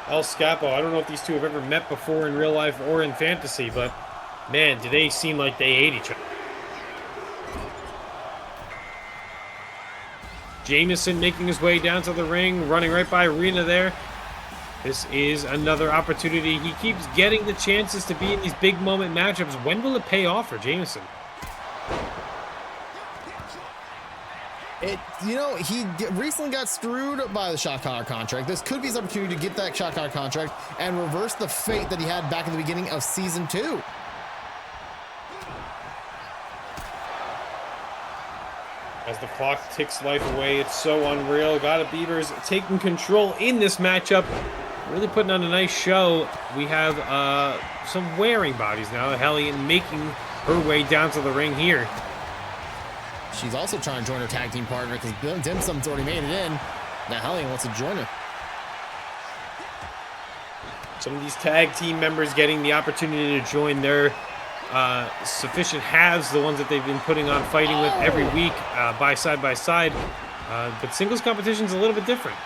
El Scapo. I don't know if these two have ever met before in real life or in fantasy, but man, do they seem like they hate each other. Jameson making his way down to the ring, running right by Rina there. This is another opportunity. He keeps getting the chances to be in these big moment matchups. When will it pay off for Jameson? You know, he recently got screwed by the Shot Caller contract. This could be his opportunity to get that Shot Caller contract and reverse the fate that he had back in the beginning of Season 2. As the clock ticks life away, it's so unreal. God Beavers taking control in this matchup. Really putting on a nice show. We have some wearing bodies now. Hellion making her way down to the ring here. She's also trying to join her tag team partner because Dim Sum's already made it in. Now Hellion wants to join her. Some of these tag team members getting the opportunity to join their sufficient halves, the ones that they've been putting on fighting with every week by side. But singles competition's a little bit different.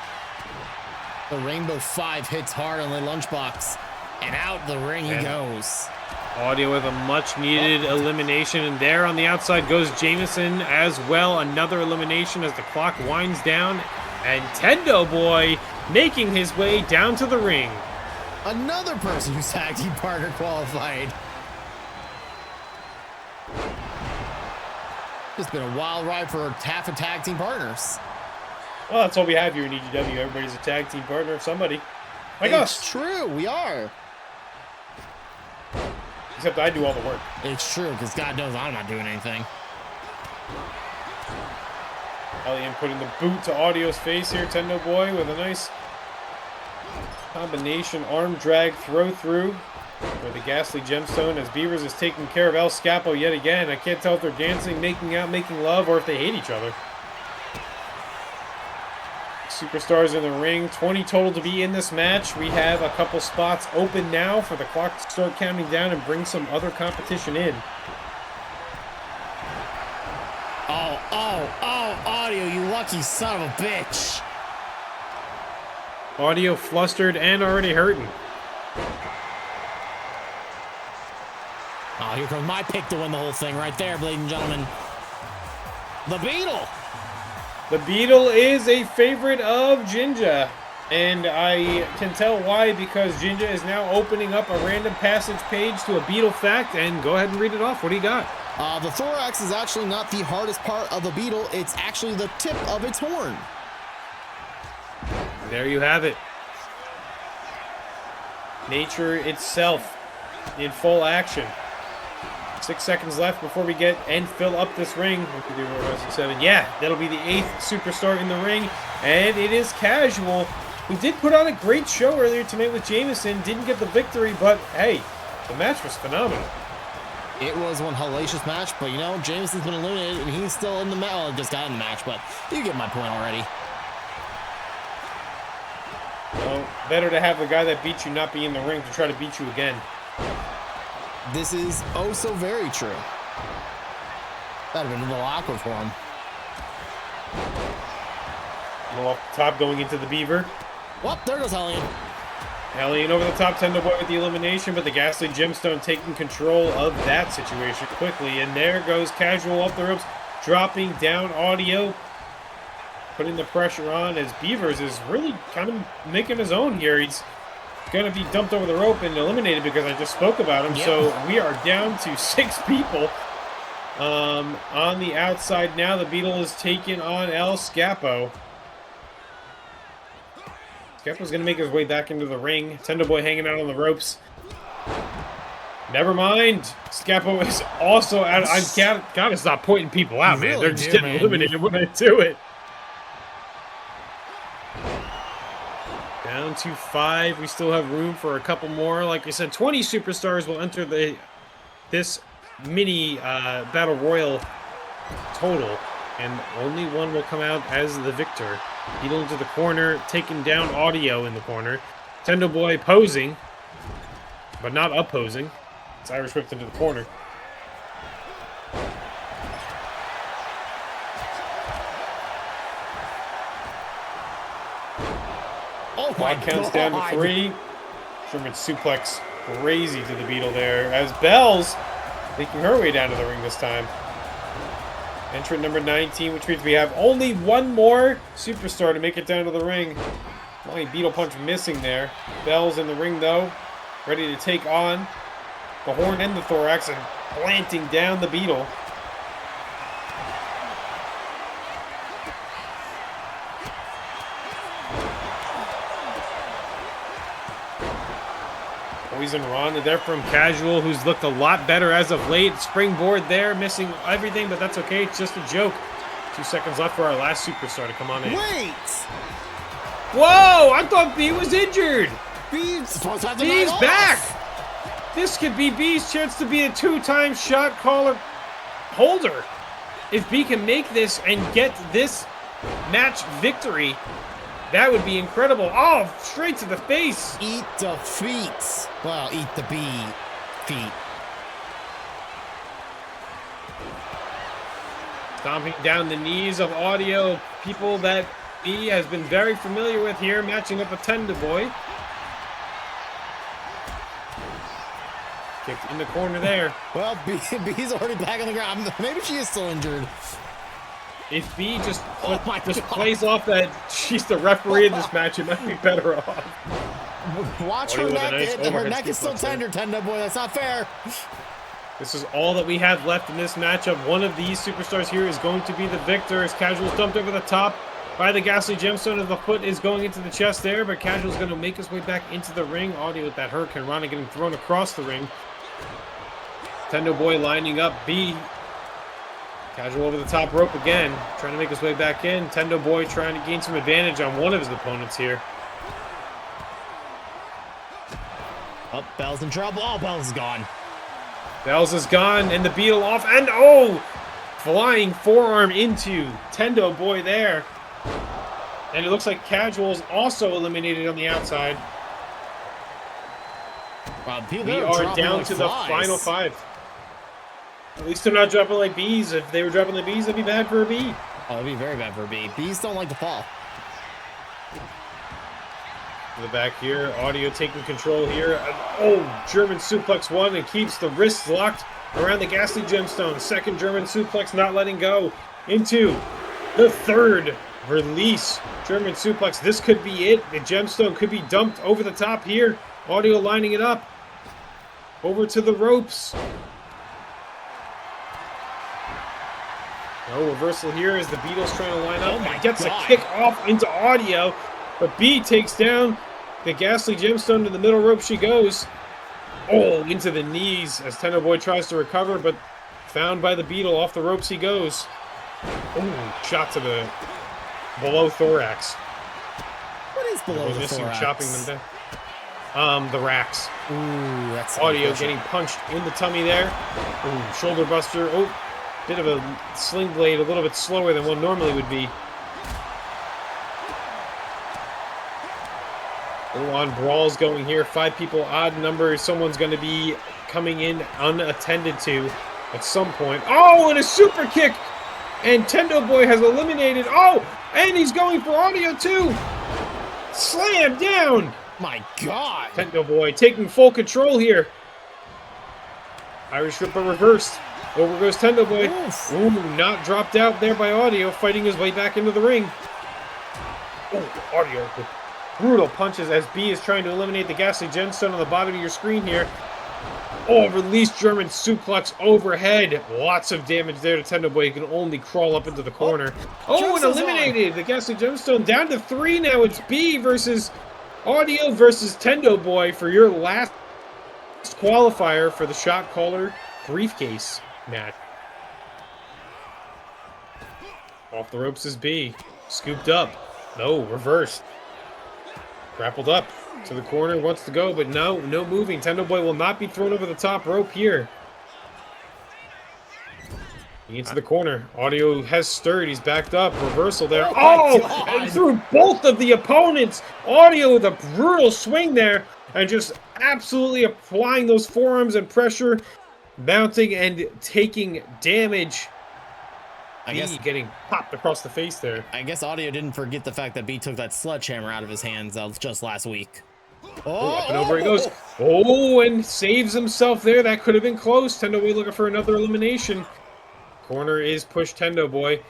The Rainbow 5 hits hard on the Lunchbox, and out the ring he goes. Audio with a much-needed elimination, and there on the outside goes Jameson as well. Another elimination as the clock winds down, and Tendo Boy making his way down to the ring. Another person whose tag team partner qualified. It's been a wild ride for half a tag team partners. Well, that's all we have here in EGW. Everybody's a tag team partner of somebody. Like us. It's true, we are. Except I do all the work. It's true, because God knows I'm not doing anything. Hellion putting the boot to Audio's face here. Tendo Boy with a nice combination arm drag throw through for the Ghastly Gemstone as Beavers is taking care of El Scapo yet again. I can't tell if they're dancing, making out, making love, or if they hate each other. Superstars in the ring, 20 total to be in this match. We have a couple spots open now for the clock to start counting down and bring some other competition in. Oh, Audio, you lucky son of a bitch. Audio flustered and already hurting. Oh, here comes my pick to win the whole thing right there, ladies and gentlemen. The Beetle. The Beetle is a favorite of Jinja, and I can tell why, because Jinja is now opening up a random passage page to a Beetle fact, and go ahead and read it off. What do you got? The thorax is actually not the hardest part of the Beetle. It's actually the tip of its horn. There you have it. Nature itself in full action. 6 seconds left before we get and fill up this ring. Yeah, that'll be the 8th superstar in the ring, and it is Casual. We did put on a great show earlier tonight with Jameson. Didn't get the victory, but hey, the match was phenomenal. It was one hellacious match, but you know, Jameson's been eliminated, and he's still in the match. Well, just got in the match, but you get my point already. Well, better to have the guy that beat you not be in the ring to try to beat you again. This is oh so very true. That'd have been a little awkward for him. Off the top going into the Beaver. Well, there goes Hellion. Hellion over the top, Tendo Boy with the elimination, but the Ghastly Gemstone taking control of that situation quickly. And there goes Casual up the ropes, dropping down Audio, putting the pressure on as Beavers is really kind of making his own here. He's going to be dumped over the rope and eliminated because I just spoke about him. Yep. So we are down to 6 people on the outside now. The Beetle is taking on El Scapo. Scapo's going to make his way back into the ring. Tendo Boy hanging out on the ropes. Never mind. Scapo is also out. I've got to stop pointing people out, man. They're just getting eliminated when I do it. Down to 5. We still have room for a couple more. Like I said, 20 superstars will enter this mini battle royal total, and only one will come out as the victor. Beetle into the corner, taking down Audio in the corner. Tendo Boy posing, but not opposing. It's Irish whipped into the corner. Oh my God. Counts down to 3. German suplex crazy to the Beetle there as Belz making her way down to the ring this time. Entrant number 19, which means we have only one more superstar to make it down to the ring. Only Beetle punch missing there. Belz in the ring though, ready to take on the horn and the thorax and planting down the Beetle. Poison Ron there from Casual, who's looked a lot better as of late. Springboard there, missing everything, but that's okay. It's just a joke. 2 seconds left for our last superstar to come on in. Wait! Whoa! I thought B was injured. B's back. This could be B's chance to be a 2-time shot caller holder. If B can make this and get this match victory, that would be incredible. Oh, straight to the face. Eat the feet. Well, eat the B feet. Stomping down the knees of Audio. People that B has been very familiar with here, matching up with Tendo Boy. Kicked in the corner there. Well, B's already back on the ground. Maybe she is still injured. If B just plays off that she's the referee in this match, it might be better off. Watch her neck. Her neck is still tender, Tendo Boy. That's not fair. This is all that we have left in this matchup. One of these superstars here is going to be the victor as Casual's dumped over the top by the Ghastly Gemstone, and the foot is going into the chest there, but Casual's going to make his way back into the ring. Audio with that Hurricane Rana getting thrown across the ring. Tendo Boy lining up B. Casual over the top rope again, trying to make his way back in. Tendo Boy trying to gain some advantage on one of his opponents here. Oh, Belz in trouble. Oh, Belz is gone. Belz is gone, and the Beetle off, and oh! Flying forearm into Tendo Boy there. And it looks like Casual is also eliminated on the outside. Wow, we are down to the final 5. At least they're not dropping like bees. If they were dropping like bees, that'd be bad for a bee. Oh, that'd be very bad for a bee. Bees don't like to fall. To the back here, Audio taking control here. Oh, German suplex 1 and keeps the wrists locked around the Ghastly Gemstone. Second German suplex not letting go into the third release. German suplex. This could be it. The Gemstone could be dumped over the top here. Audio lining it up. Over to the ropes. No reversal here as the Beetle's trying to line up. Oh my gets God. a kick off into Audio, but B takes down the Ghastly Gemstone to the middle rope. She goes. Oh, into the knees as Tendo Boy tries to recover, but found by the Beetle. Off the ropes he goes. Oh, shot to the below thorax. What is below the thorax? Chopping them down. The racks. Ooh, that's Audio getting punched in the tummy there. Ooh, shoulder buster. Oh. Bit of a sling blade, a little bit slower than one normally would be. Full-on brawls going here. 5 people, odd number. Someone's going to be coming in unattended to at some point. Oh, and a super kick! And Tendo Boy has eliminated. Oh, and he's going for Audio too. Slam down. My God. Tendo Boy taking full control here. Irish Ripper reversed. Over goes Tendo Boy. Oof. Ooh, not dropped out there by Audio, fighting his way back into the ring. Oh, Audio with brutal punches as B is trying to eliminate the Ghastly Gemstone on the bottom of your screen here. Oh, release German suplex overhead. Lots of damage there to Tendo Boy. He can only crawl up into the corner. Oh, and eliminated the Ghastly Gemstone. Down to 3 now. It's B versus Audio versus Tendo Boy for your last qualifier for the Shot Caller briefcase match. Off the ropes is B. Scooped up. No, reversed. Grappled up to the corner, wants to go, but no moving. Tendo Boy will not be thrown over the top rope here. He gets to the corner. Audio has stirred. He's backed up. Reversal there. Oh! And through both of the opponents. Audio with a brutal swing there. And just absolutely applying those forearms and pressure. Mounting and taking damage. I guess getting popped across the face there. I guess Audio didn't forget the fact that B took that sledgehammer out of his hands just last week. Up and over he goes. Oh, and saves himself there. That could have been close. Tendo Boy looking for another elimination. Corner is pushed Tendo Boy.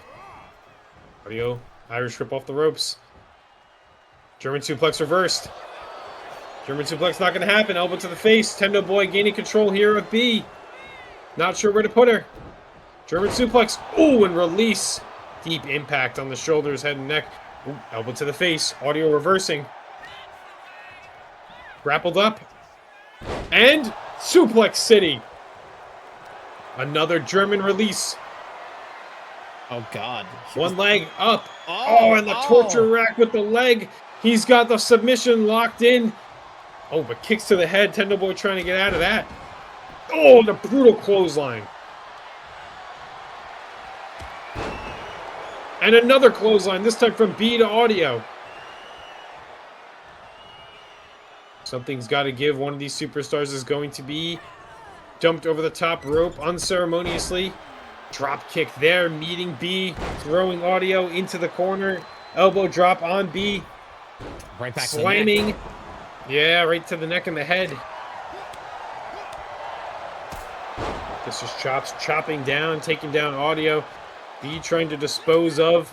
Audio, Irish whip off the ropes. German suplex reversed. German suplex not going to happen. Elbow to the face. Tendo Boy gaining control here of B. Not sure where to put her. German suplex. Ooh, and release. Deep impact on the shoulders, head and neck. Ooh, elbow to the face. Audio reversing. Grappled up. And Suplex City. Another German release. Oh, God. One leg up. Oh, and the torture rack with the leg. He's got the submission locked in. Oh, but kicks to the head. Tendo Boy trying to get out of that. Oh, the brutal clothesline. And another clothesline, this time from B to Audio. Something's got to give. One of these superstars is going to be dumped over the top rope unceremoniously. Drop kick there, meeting B, throwing Audio into the corner. Elbow drop on B. Right back slamming. To the neck. Yeah, right to the neck and the head. This is Chops chopping down, taking down Audio. B trying to dispose of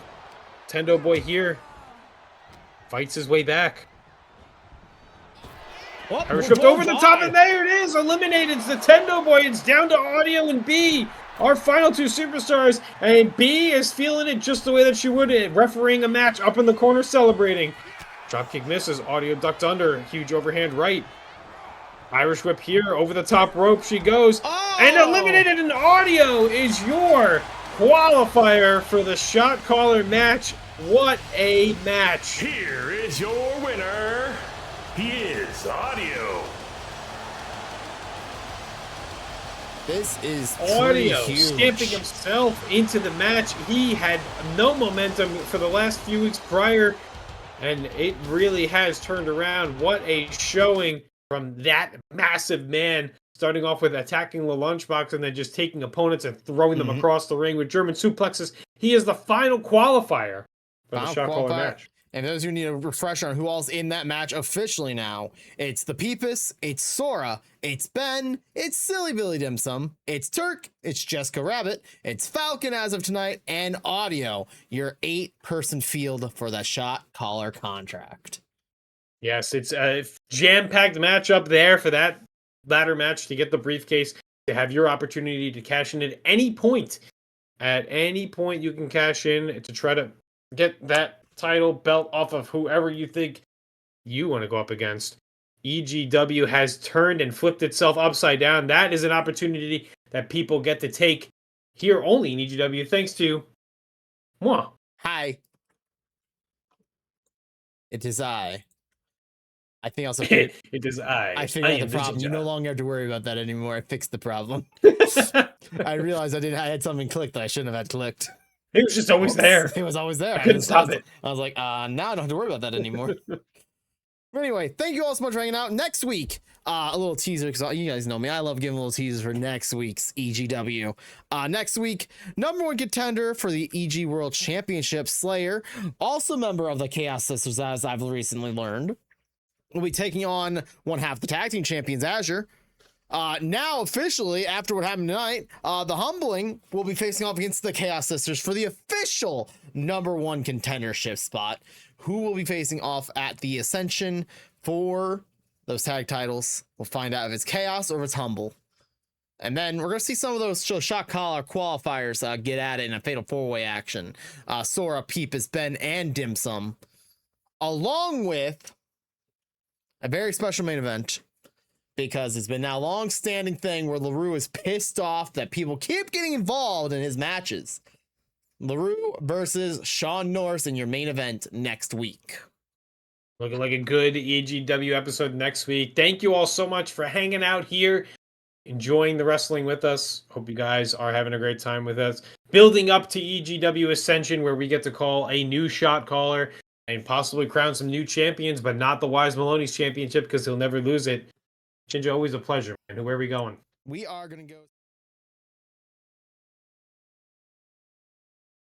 Tendo Boy here. Fights his way back. Irish whipped over the top, and there it is! Eliminated. It's the Tendo Boy. It's down to Audio and B. Our final two superstars. And B is feeling it just the way that she would, refereeing a match up in the corner, celebrating. Dropkick misses. Audio ducked under. Huge overhand right. Irish whip here. Over the top rope she goes. Oh! And eliminated, and Audio is your qualifier for the Shot Caller match. What a match. Here is your winner. He is Audio. This is Audio huge. stamping himself into the match. He had no momentum for the last few weeks prior, and it really has turned around. What a showing from that massive man, starting off with attacking the Lunchbox and then just taking opponents and throwing them across the ring with German suplexes. He is the final qualifier for the Shot Caller match. And those who need a refresher on who all's in that match officially now, it's the Peepus, it's Sora, it's Ben, it's Silly Billy Dim Sum, it's Turk, it's Jessica Rabbit, it's Falcon as of tonight, and Audio, your 8-person field for the Shot Caller contract. Yes, it's a jam-packed matchup there for that ladder match to get the briefcase, to have your opportunity to cash in at any point. At any point you can cash in to try to get that title belt off of whoever you think you want to go up against. EGW has turned and flipped itself upside down. That is an opportunity that people get to take here only in EGW, thanks to moi. Hi. It is I. I think also It is I figured out the problem. You no longer have to worry about that anymore. I fixed the problem. I realized I had something clicked that I shouldn't have had clicked. It was just always there. It was always there. I couldn't stop it. I was like, now I don't have to worry about that anymore. But anyway, thank you all so much for hanging out. Next week, a little teaser, because you guys know me. I love giving little teasers for next week's EGW. Next week, #1 contender for the EG World Championship, Slayer, also member of the Chaos Sisters, as I've recently learned, will be taking on one half the tag team champions, Azure. Now officially, after what happened tonight, the Humbling will be facing off against the Chaos Sisters for the official #1 contendership spot. Who will be facing off at the Ascension for those tag titles? We'll find out if it's Chaos or if it's Humble. And then we're going to see some of those Shot Caller qualifiers get at it in a Fatal 4-Way action. Sora, Peepus, Ben, and Dim Sum, along with a very special main event. because it's been now a long-standing thing where LaRue is pissed off that people keep getting involved in his matches. LaRue versus Sean Norris in your main event next week. Looking like a good EGW episode next week. Thank you all so much for hanging out here, enjoying the wrestling with us. Hope you guys are having a great time with us. Building up to EGW Ascension, where we get to call a new shot caller and possibly crown some new champions, but not the Wise Melone's championship because he'll never lose it. Shinja, always a pleasure, man. Where are we going? We are going to go...